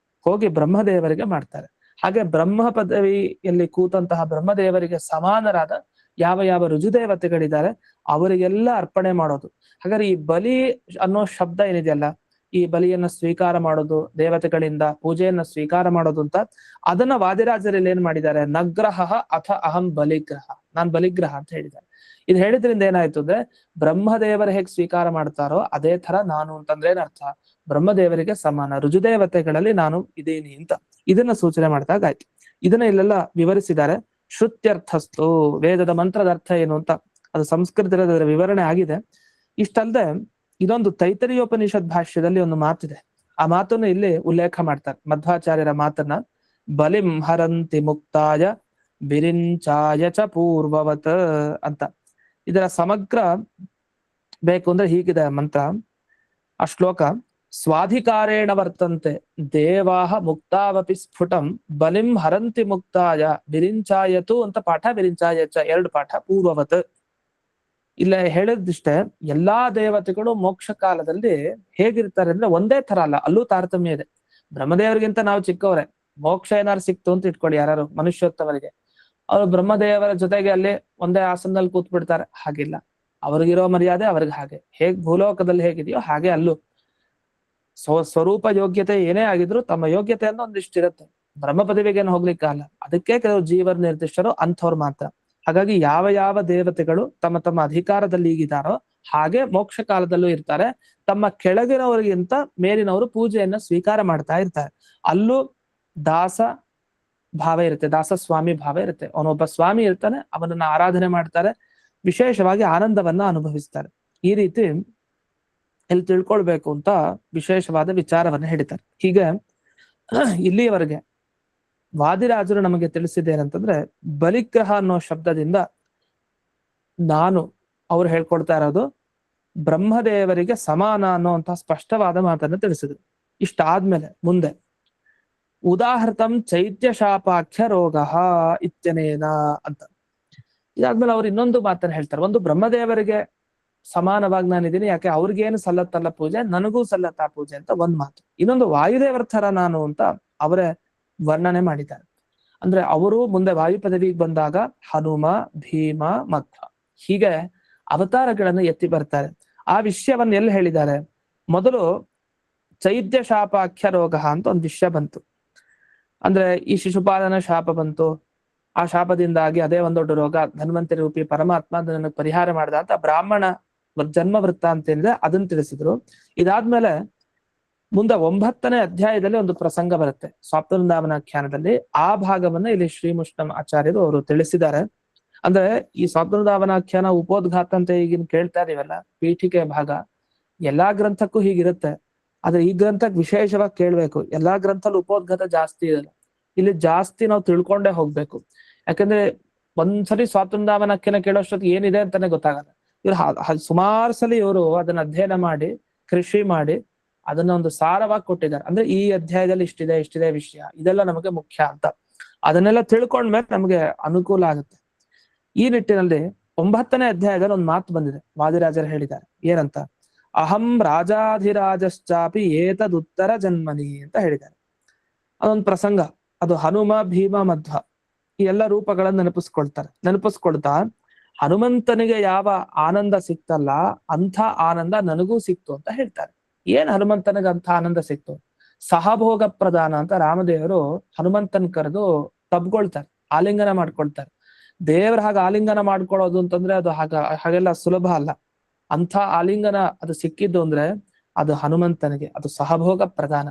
ಹೋಗಿ ಬ್ರಹ್ಮದೇವರಿಗೆ ಮಾಡ್ತಾರೆ. ಹಾಗೆ ಬ್ರಹ್ಮ ಪದವಿಯಲ್ಲಿ ಕೂತಂತಹ ಬ್ರಹ್ಮದೇವರಿಗೆ ಸಮಾನರಾದ ಯಾವ ಯಾವ ರುಜುದೇವತೆಗಳಿದ್ದಾರೆ ಅವರಿಗೆಲ್ಲ ಅರ್ಪಣೆ ಮಾಡೋದು. ಹಾಗಾದ್ರೆ ಈ ಬಲಿ ಅನ್ನೋ ಶಬ್ದ ಏನಿದೆಯಲ್ಲ, ಈ ಬಲಿಯನ್ನ ಸ್ವೀಕಾರ ಮಾಡೋದು, ದೇವತೆಗಳಿಂದ ಪೂಜೆಯನ್ನ ಸ್ವೀಕಾರ ಮಾಡೋದು ಅಂತ, ಅದನ್ನ ವಾದಿರಾಜರಲ್ಲಿ ಏನ್ ಮಾಡಿದ್ದಾರೆ, ನಗ್ರಹ ಅಥ ಅಹಂ ಬಲಿಗ್ರಹ, ನಾನ್ ಬಲಿಗ್ರಹ ಅಂತ ಹೇಳಿದ್ದಾರೆ. ಇದು ಹೇಳಿದ್ರಿಂದ ಏನಾಯ್ತು ಅಂದ್ರೆ, ಬ್ರಹ್ಮದೇವರು ಹೇಗ್ ಸ್ವೀಕಾರ ಮಾಡ್ತಾರೋ ಅದೇ ತರ ನಾನು ಅಂತಂದ್ರೆ ಏನರ್ಥ, ಬ್ರಹ್ಮದೇವರಿಗೆ ಸಮಾನ ರುಜುದೇವತೆಗಳಲ್ಲಿ ನಾನು ಇದ್ದೀನಿ ಅಂತ ಇದನ್ನ ಸೂಚನೆ ಮಾಡಿದಾಗಾಯ್ತು. ಇದನ್ನ ಇಲ್ಲೆಲ್ಲ ವಿವರಿಸಿದ್ದಾರೆ. ಶ್ರುತ್ಯರ್ಥಸ್ತು, ವೇದದ ಮಂತ್ರದ ಅರ್ಥ ಏನು ಅಂತ ಅದು ಸಂಸ್ಕೃತದಲ್ಲಿ ಅದರ ವಿವರಣೆ ಆಗಿದೆ. ಇಷ್ಟಲ್ಲದೆ ಇದೊಂದು ತೈತರಿಯೋಪನಿಷತ್ ಭಾಷ್ಯದಲ್ಲಿ ಒಂದು ಮಾತಿದೆ, ಆ ಮಾತನ್ನು ಇಲ್ಲಿ ಉಲ್ಲೇಖ ಮಾಡ್ತಾರೆ ಮಧ್ವಾಚಾರ್ಯರ ಮಾತನ್ನ. ಬಲಿಂ ಹರಂತಿ ಮುಕ್ತಾಯ ಬಿರಿಂಚಾಯ ಚ ಪೂರ್ವವತ್ ಅಂತ. ಇದರ ಸಮಗ್ರ ಬೇಕು ಅಂದ್ರೆ ಹೀಗಿದೆ ಮಂತ್ರ, ಆ ಶ್ಲೋಕ: ಸ್ವಾಧಿಕಾರೇಣ ವರ್ತಂತೆ ದೇವಾಹ ಮುಕ್ತಾವಪಿ ಸ್ಫುಟಂ ಬಲಿಂ ಹರಂತಿ ಮುಕ್ತಾಯ ಬಿರಿಂಚಾಯತು ಅಂತ ಪಾಠ, ಬಿರಿಂಚಾಯಚ 2 ಪಾಠ, ಪೂರ್ವವತ್. ಇಲ್ಲ ಹೇಳಿದಿಷ್ಟೇ, ಎಲ್ಲಾ ದೇವತೆಗಳು ಮೋಕ್ಷ ಕಾಲದಲ್ಲಿ ಹೇಗಿರ್ತಾರೆ ಅಂದ್ರೆ ಒಂದೇ ತರ ಅಲ್ಲ, ಅಲ್ಲೂ ತಾರತಮ್ಯ ಇದೆ. ಬ್ರಹ್ಮದೇವರಿಗಿಂತ ನಾವು ಚಿಕ್ಕವರೇ, ಮೋಕ್ಷ ಏನಾರು ಸಿಕ್ತು ಅಂತ ಇಟ್ಕೊಳ್ಳಿ ಯಾರು ಮನುಷ್ಯೋತ್ತಮರಿಗೆ, ಅವರು ಬ್ರಹ್ಮದೇವರ ಜೊತೆಗೆ ಅಲ್ಲಿ ಒಂದೇ ಆಸನದಲ್ಲಿ ಕೂತ್ ಬಿಡ್ತಾರೆ. ಹಾಗಿಲ್ಲ, ಅವ್ರಿಗಿರೋ ಮರ್ಯಾದೆ ಅವ್ರಿಗೆ ಹಾಗೆ. ಹೇಗ್ ಭೂಲೋಕದಲ್ಲಿ ಹೇಗಿದೆಯೋ ಹಾಗೆ ಅಲ್ಲೂ ಸ್ವರೂಪ ಯೋಗ್ಯತೆ ಏನೇ ಆಗಿದ್ರು ತಮ್ಮ ಯೋಗ್ಯತೆಯನ್ನು ಒಂದಿಷ್ಟಿರುತ್ತೆ. ಬ್ರಹ್ಮ ಪದವಿಗೇನು ಹೋಗ್ಲಿಕ್ಕಲ್ಲ, ಅದಕ್ಕೆ ಕೆಲವು ಜೀವರ ನಿರ್ದಿಷ್ಟರು ಅಂಥವ್ರು ಮಾತ್ರ. ಹಾಗಾಗಿ ಯಾವ ಯಾವ ದೇವತೆಗಳು ತಮ್ಮ ತಮ್ಮ ಅಧಿಕಾರದಲ್ಲಿ ಈಗಿದಾರೋ ಹಾಗೆ ಮೋಕ್ಷ ಕಾಲದಲ್ಲೂ ಇರ್ತಾರೆ. ತಮ್ಮ ಕೆಳಗಿನವರಿಗಿಂತ ಮೇಲಿನವರು ಪೂಜೆಯನ್ನ ಸ್ವೀಕಾರ ಮಾಡ್ತಾ ಇರ್ತಾರೆ. ಅಲ್ಲೂ ದಾಸ ಭಾವ ಇರುತ್ತೆ, ದಾಸ ಸ್ವಾಮಿ ಭಾವ ಇರುತ್ತೆ. ಅವನೊಬ್ಬ ಸ್ವಾಮಿ ಇರ್ತಾನೆ, ಅವನನ್ನ ಆರಾಧನೆ ಮಾಡ್ತಾರೆ, ವಿಶೇಷವಾಗಿ ಆನಂದವನ್ನ ಅನುಭವಿಸ್ತಾರೆ. ಈ ರೀತಿ ಇಲ್ಲಿ ತಿಳ್ಕೊಳ್ಬೇಕು ಅಂತ ವಿಶೇಷವಾದ ವಿಚಾರವನ್ನ ಹೇಳಿದ್ದಾರೆ. ಹೀಗೆ ಇಲ್ಲಿಯವರೆಗೆ ವಾದಿರಾಜರು ನಮಗೆ ತಿಳಿಸಿದ್ದೇನಂತಂದ್ರೆ, ಬಲಿಗ್ರಹ ಅನ್ನೋ ಶಬ್ದದಿಂದ ನಾನು ಅವ್ರು ಹೇಳ್ಕೊಡ್ತಾ ಇರೋದು ಬ್ರಹ್ಮದೇವರಿಗೆ ಸಮಾನ ಅನ್ನುವಂತಹ ಸ್ಪಷ್ಟವಾದ ಮಾತನ್ನ ತಿಳಿಸಿದ್ರು. ಇಷ್ಟಾದ್ಮೇಲೆ ಮುಂದೆ ಉದಾಹೃತಂ ಚೈತ್ಯ ಶಾಪಾಖ್ಯ ರೋಗ ಇತ್ಯನೇನ ಅಂತ. ಇದಾದ್ಮೇಲೆ ಅವ್ರು ಇನ್ನೊಂದು ಮಾತನ್ನ ಹೇಳ್ತಾರೆ. ಒಂದು ಬ್ರಹ್ಮದೇವರಿಗೆ ಸಮಾನವಾಗಿ ನಾನಿದ್ದೀನಿ, ಯಾಕೆ ಅವ್ರಿಗೇನು ಸಲ್ಲತ್ತಲ್ಲ ಪೂಜೆ, ನನಗೂ ಸಲ್ಲತ್ತ ಪೂಜೆ ಅಂತ ಒಂದ್ ಮಾತು. ಇನ್ನೊಂದು ವಾಯುದೇವರ ಥರ ನಾನು ಅಂತ ಅವರೇ ವರ್ಣನೆ ಮಾಡಿದ್ದಾರೆ. ಅಂದ್ರೆ ಅವರು ಮುಂದೆ ವಾಯು ಪದವಿಗೆ ಬಂದಾಗ ಹನುಮ, ಭೀಮ, ಮಧ್ವ ಹೀಗೆ ಅವತಾರಗಳನ್ನು ಎತ್ತಿ ಬರ್ತಾರೆ. ಆ ವಿಷಯವನ್ನ ಎಲ್ಲಿ ಹೇಳಿದ್ದಾರೆ? ಮೊದಲು ಚೈತ್ಯ ಶಾಪಾಖ್ಯ ರೋಗ ಅಂತ ಒಂದು ವಿಷಯ ಬಂತು. ಅಂದ್ರೆ ಈ ಶಿಶುಪಾಲನ ಶಾಪ ಬಂತು, ಆ ಶಾಪದಿಂದಾಗಿ ಅದೇ ಒಂದ್ ದೊಡ್ಡ ರೋಗ, ಧನ್ವಂತರಿ ರೂಪಿ ಪರಮಾತ್ಮ ಅದನ್ನು ಪರಿಹಾರ ಮಾಡ್ದ ಅಂತ ಬ್ರಾಹ್ಮಣ ಜನ್ಮ ವೃತ್ತ ಅಂತ ಏನಿದೆ ಅದನ್ನ ತಿಳಿಸಿದ್ರು. ಇದಾದ್ಮೇಲೆ ಮುಂದೆ 9ನೇ ಅಧ್ಯಾಯದಲ್ಲಿ ಒಂದು ಪ್ರಸಂಗ ಬರುತ್ತೆ ಸ್ವಾಪ್ತವೃಂದಾವನಾಖ್ಯಾನದಲ್ಲಿ. ಆ ಭಾಗವನ್ನ ಇಲ್ಲಿ ಶ್ರೀಮುಷ್ಣಂ ಆಚಾರ್ಯರು ಅವರು ತಿಳಿಸಿದ್ದಾರೆ. ಅಂದ್ರೆ ಈ ಸ್ವಾಪ್ತವೃಂದಾವನಾಖ್ಯಾನ ಉಪೋದ್ಘಾತ ಅಂತ ಈಗಿನ ಕೇಳ್ತಾ ಇದೀವಲ್ಲ, ಪೀಠಿಕೆ ಭಾಗ, ಎಲ್ಲಾ ಗ್ರಂಥಕ್ಕೂ ಹೀಗಿರುತ್ತೆ. ಆದ್ರೆ ಈ ಗ್ರಂಥಕ್ಕೆ ವಿಶೇಷವಾಗಿ ಕೇಳ್ಬೇಕು. ಎಲ್ಲಾ ಗ್ರಂಥಲ್ಲಿ ಉಪೋದ್ಘಾತ ಜಾಸ್ತಿ ಇರಲ್ಲ, ಇಲ್ಲಿ ಜಾಸ್ತಿ ನಾವು ತಿಳ್ಕೊಂಡೇ ಹೋಗ್ಬೇಕು. ಯಾಕಂದ್ರೆ ಒಂದ್ಸರಿ ಸ್ವಾತಂತ್ರ್ಯಾಖ್ಯಾನ ಕೇಳೋಷ್ಟೊತ್ತಿಗೆ ಏನಿದೆ ಅಂತಾನೆ ಗೊತ್ತಾಗಲ್ಲ. ಇವ್ರು ಸುಮಾರು ಸಲ ಇವರು ಅದನ್ನ ಅಧ್ಯಯನ ಮಾಡಿ ಕೃಷಿ ಮಾಡಿ ಅದನ್ನ ಒಂದು ಸಾರವಾಗಿ ಕೊಟ್ಟಿದ್ದಾರೆ. ಅಂದ್ರೆ ಈ ಅಧ್ಯಾಯದಲ್ಲಿ ಇಷ್ಟಿದೆ ವಿಷಯ, ಇದೆಲ್ಲ ನಮಗೆ ಮುಖ್ಯ ಅಂತ ಅದನ್ನೆಲ್ಲ ತಿಳ್ಕೊಂಡ್ಮೇಲೆ ನಮಗೆ ಅನುಕೂಲ ಆಗುತ್ತೆ. ಈ ನಿಟ್ಟಿನಲ್ಲಿ 9ನೇ ಅಧ್ಯಾಯದಲ್ಲಿ ಒಂದು ಮಾತು ಬಂದಿದೆ, ವಾದಿರಾಜರು ಹೇಳಿದ್ದಾರೆ. ಏನಂತ? ಅಹಂ ರಾಜಾಧಿರಾಜಶ್ಚಾಪಿ ಏತದುತ್ತರ ಜನ್ಮನಿ ಅಂತ ಹೇಳಿದ್ದಾರೆ. ಅದೊಂದು ಪ್ರಸಂಗ. ಅದು ಹನುಮ, ಭೀಮ, ಮಧ್ವ ಈ ಎಲ್ಲ ರೂಪಗಳನ್ನು ನೆನಪಿಸ್ಕೊಳ್ತಾ ಹನುಮಂತನಿಗೆ ಯಾವ ಆನಂದ ಸಿಕ್ತಲ್ಲ ಅಂಥ ಆನಂದ ನನಗೂ ಸಿಕ್ತು ಅಂತ ಹೇಳ್ತಾರೆ. ಏನ್ ಹನುಮಂತನಿಗೆ ಅಂಥ ಆನಂದ ಸಿಕ್ತು? ಸಹಭೋಗ ಪ್ರದಾನ ಅಂತ ರಾಮದೇವರು ಹನುಮಂತನ್ ಕರೆದು ತಬ್ಕೊಳ್ತಾರೆ, ಆಲಿಂಗನ ಮಾಡ್ಕೊಳ್ತಾರೆ. ದೇವ್ರ ಹಾಗೆ ಆಲಿಂಗನ ಮಾಡ್ಕೊಳ್ಳೋದು ಅಂತಂದ್ರೆ ಅದು ಹಾಗೆಲ್ಲ ಸುಲಭ ಅಲ್ಲ. ಅಂಥ ಆಲಿಂಗನ ಅದು ಸಿಕ್ಕಿದ್ದು ಅಂದ್ರೆ ಅದು ಹನುಮಂತನಿಗೆ, ಅದು ಸಹಭೋಗ ಪ್ರದಾನ.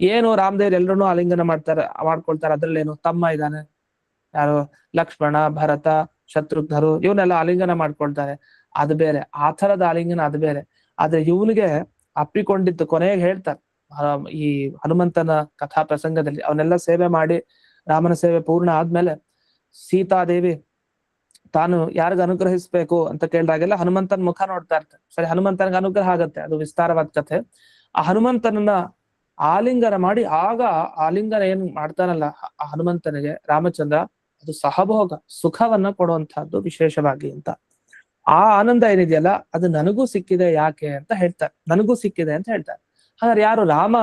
ಏನು ರಾಮದೇವ್ರು ಎಲ್ರೂ ಆಲಿಂಗನ ಮಾಡ್ಕೊಳ್ತಾರೆ, ಅದ್ರಲ್ಲೇನು? ತಮ್ಮ ಇದ್ದಾನೆ, ಯಾರು ಲಕ್ಷ್ಮಣ, ಭರತ, ಶತ್ರುಘ್ನರು, ಇವನ್ನೆಲ್ಲ ಆಲಿಂಗನ ಮಾಡ್ಕೊಳ್ತಾರೆ, ಅದು ಬೇರೆ. ಆ ಥರದ ಆಲಿಂಗನ ಅದು ಬೇರೆ. ಆದ್ರೆ ಇವನಿಗೆ ಅಪ್ಪಿಕೊಂಡಿದ್ದು ಕೊನೆಗೆ ಹೇಳ್ತಾರೆ ಈ ಹನುಮಂತನ ಕಥಾ ಪ್ರಸಂಗದಲ್ಲಿ. ಅವನ್ನೆಲ್ಲ ಸೇವೆ ಮಾಡಿ ರಾಮನ ಸೇವೆ ಪೂರ್ಣ ಆದ್ಮೇಲೆ ಸೀತಾದೇವಿ ತಾನು ಯಾರಿಗ ಅನುಗ್ರಹಿಸ್ಬೇಕು ಅಂತ ಕೇಳಿದಾಗೆಲ್ಲ ಹನುಮಂತನ ಮುಖ ನೋಡ್ತಾ ಇರ್ತಾರೆ. ಸರಿ, ಹನುಮಂತನಿಗೆ ಅನುಗ್ರಹ ಆಗತ್ತೆ, ಅದು ವಿಸ್ತಾರವಾದ ಕಥೆ. ಆ ಹನುಮಂತನನ್ನ ಆಲಿಂಗನ ಮಾಡಿ, ಆಗ ಆಲಿಂಗನ ಏನ್ ಮಾಡ್ತಾನಲ್ಲ ಆ ಹನುಮಂತನಿಗೆ ರಾಮಚಂದ್ರ, ಅದು ಸಹಭೋಗ ಸುಖವನ್ನ ಕೊಡುವಂತಹದ್ದು ವಿಶೇಷವಾಗಿ ಅಂತ. ಆ ಆನಂದ ಏನಿದೆಯಲ್ಲ ಅದು ನನಗೂ ಸಿಕ್ಕಿದೆ. ಯಾಕೆ ಅಂತ ಹೇಳ್ತಾರೆ, ನನಗೂ ಸಿಕ್ಕಿದೆ ಅಂತ ಹೇಳ್ತಾರೆ. ಹಾಗಾದ್ರೆ ಯಾರು ರಾಮ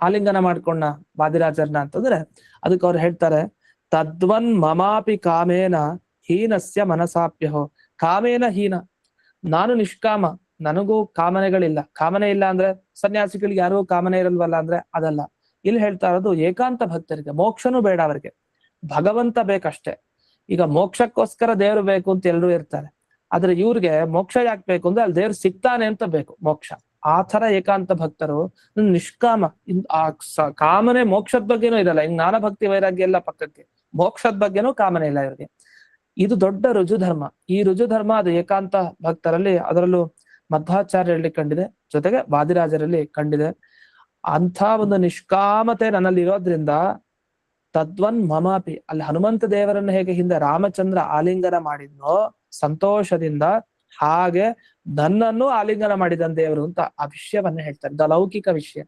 ಆಲಿಂಗನ ಮಾಡ್ಕೊಂಡ ವಾದಿರಾಜರ್ನ ಅಂತಂದ್ರೆ ಅದಕ್ಕೆ ಅವ್ರು ಹೇಳ್ತಾರೆ, ತದ್ವನ್ ಮಮಾಪಿ ಕಾಮೇನ ಹೀನಸ್ಯ ಮನಸಾಪ್ಯಹೋ. ಕಾಮೇನ ಹೀನ, ನಾನು ನಿಷ್ಕಾಮ, ನನಗೂ ಕಾಮನೆಗಳಿಲ್ಲ. ಕಾಮನೆ ಇಲ್ಲ ಅಂದ್ರೆ ಸನ್ಯಾಸಿಗಳಿಗೆ ಯಾರಿಗೂ ಕಾಮನೆ ಇರಲ್ವಲ್ಲ ಅಂದ್ರೆ ಅದಲ್ಲ. ಇಲ್ಲಿ ಹೇಳ್ತಾ ಇರೋದು ಏಕಾಂತ ಭಕ್ತರಿಗೆ, ಮೋಕ್ಷನೂ ಬೇಡ ಅವರಿಗೆ, ಭಗವಂತ ಬೇಕಷ್ಟೇ. ಈಗ ಮೋಕ್ಷಕ್ಕೋಸ್ಕರ ದೇವ್ರು ಬೇಕು ಅಂತ ಎಲ್ರೂ ಇರ್ತಾರೆ, ಆದ್ರೆ ಇವ್ರಿಗೆ ಮೋಕ್ಷ ಯಾಕೆ ಬೇಕು ಅಂದ್ರೆ ಅಲ್ಲಿ ದೇವ್ರು ಸಿಗ್ತಾನೆ ಅಂತ ಬೇಕು ಮೋಕ್ಷ. ಆ ತರ ಏಕಾಂತ ಭಕ್ತರು ನಿಷ್ಕಾಮ. ಕಾಮನೆ ಮೋಕ್ಷದ ಬಗ್ಗೆನೂ ಇರಲ್ಲ. ಹಿಂಗ್ ಜ್ಞಾನ ಭಕ್ತಿ ವೈರಾಗ್ಯ ಎಲ್ಲ ಪಕ್ಕಕ್ಕೆ, ಮೋಕ್ಷದ ಬಗ್ಗೆನೂ ಕಾಮನೆ ಇಲ್ಲ ಇವ್ರಿಗೆ. ಇದು ದೊಡ್ಡ ರುಜುಧರ್ಮ. ಈ ರುಜುಧರ್ಮ ಅದು ಏಕಾಂತ ಭಕ್ತರಲ್ಲಿ, ಅದರಲ್ಲೂ ಮಧ್ವಾಚಾರ್ಯರಲ್ಲಿ ಕಂಡಿದೆ, ಜೊತೆಗೆ ವಾದಿರಾಜರಲ್ಲಿ ಕಂಡಿದೆ. ಅಂಥ ಒಂದು ನಿಷ್ಕಾಮತೆ ನನ್ನಲ್ಲಿ ಇರೋದ್ರಿಂದ ತದ್ವನ್ ಮಮಾಪಿ, ಅಲ್ಲಿ ಹನುಮಂತ ದೇವರನ್ನು ಹೇಗೆ ಹಿಂದೆ ರಾಮಚಂದ್ರ ಆಲಿಂಗನ ಮಾಡಿದ್ನೋ ಸಂತೋಷದಿಂದ, ಹಾಗೆ ನನ್ನನ್ನು ಆಲಿಂಗನ ಮಾಡಿದ ದೇವರು ಅಂತ ಆ ವಿಷಯವನ್ನ ಹೇಳ್ತಾರೆ. ಇದು ಅಲೌಕಿಕ ವಿಷಯ.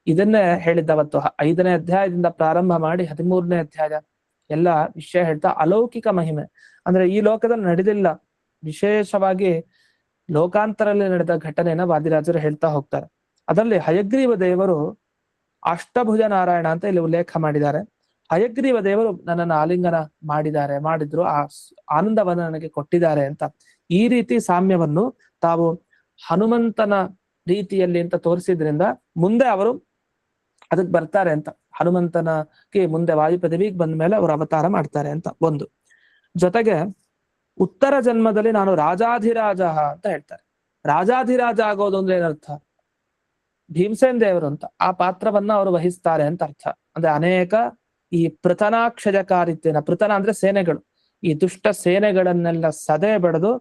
ಇದನ್ನೇ ಹೇಳಿದ್ದವತ್ತು 5ನೇ ಅಧ್ಯಾಯದಿಂದ ಪ್ರಾರಂಭ ಮಾಡಿ 13ನೇ ಅಧ್ಯಾಯ ಎಲ್ಲ ವಿಷಯ ಹೇಳ್ತಾ ಅಲೌಕಿಕ ಮಹಿಮೆ. ಅಂದ್ರೆ ಈ ಲೋಕದಲ್ಲಿ ನಡೆದಿಲ್ಲ, ವಿಶೇಷವಾಗಿ ಲೋಕಾಂತರಲ್ಲಿ ನಡೆದ ಘಟನೆನ ವಾದಿರಾಜರು ಹೇಳ್ತಾ ಹೋಗ್ತಾರೆ. ಅದರಲ್ಲಿ ಹಯಗ್ರೀವ ದೇವರು ಅಷ್ಟಭುಜ ನಾರಾಯಣ ಅಂತ ಇಲ್ಲಿ ಉಲ್ಲೇಖ ಮಾಡಿದ್ದಾರೆ. ಹಯಗ್ರೀವ ದೇವರು ನನ್ನನ್ನು ಆಲಿಂಗನ ಮಾಡಿದ್ರು, ಆ ಆನಂದವನ್ನು ನನಗೆ ಕೊಟ್ಟಿದ್ದಾರೆ ಅಂತ. ಈ ರೀತಿ ಸಾಮ್ಯವನ್ನು ತಾವು ಹನುಮಂತನ ರೀತಿಯಲ್ಲಿ ಅಂತ ತೋರಿಸಿದ್ರಿಂದ ಮುಂದೆ ಅವರು ಅದಕ್ಕೆ ಬರ್ತಾರೆ ಅಂತ. ಹನುಮಂತನಕ್ಕೆ ಮುಂದೆ ವಾಯು ಪದವಿಗೆ ಬಂದ ಮೇಲೆ ಅವರು ಅವತಾರ ಮಾಡ್ತಾರೆ ಅಂತ ಒಂದು. ಜೊತೆಗೆ ಉತ್ತರ ಜನ್ಮದಲ್ಲಿ ನಾನು ರಾಜಾಧಿರಾಜ ಅಂತ ಹೇಳ್ತಾರೆ. ರಾಜಾಧಿರಾಜ ಆಗೋದು ಅಂದ್ರೆ ಏನರ್ಥ? ಭೀಮಸೇನ್ ದೇವರು ಅಂತ ಆ ಪಾತ್ರವನ್ನ ಅವರು ವಹಿಸ್ತಾರೆ ಅಂತ ಅರ್ಥ. ಅಂದ್ರೆ ಅನೇಕ ಈ ಪೃತನಾಕ್ಷಜಕಾರಿತ್ಯನ, ಪೃತನ ಅಂದ್ರೆ ಸೇನೆಗಳು, ಈ ದುಷ್ಟ ಸೇನೆಗಳನ್ನೆಲ್ಲ ಸದೆ ಬಡಿದು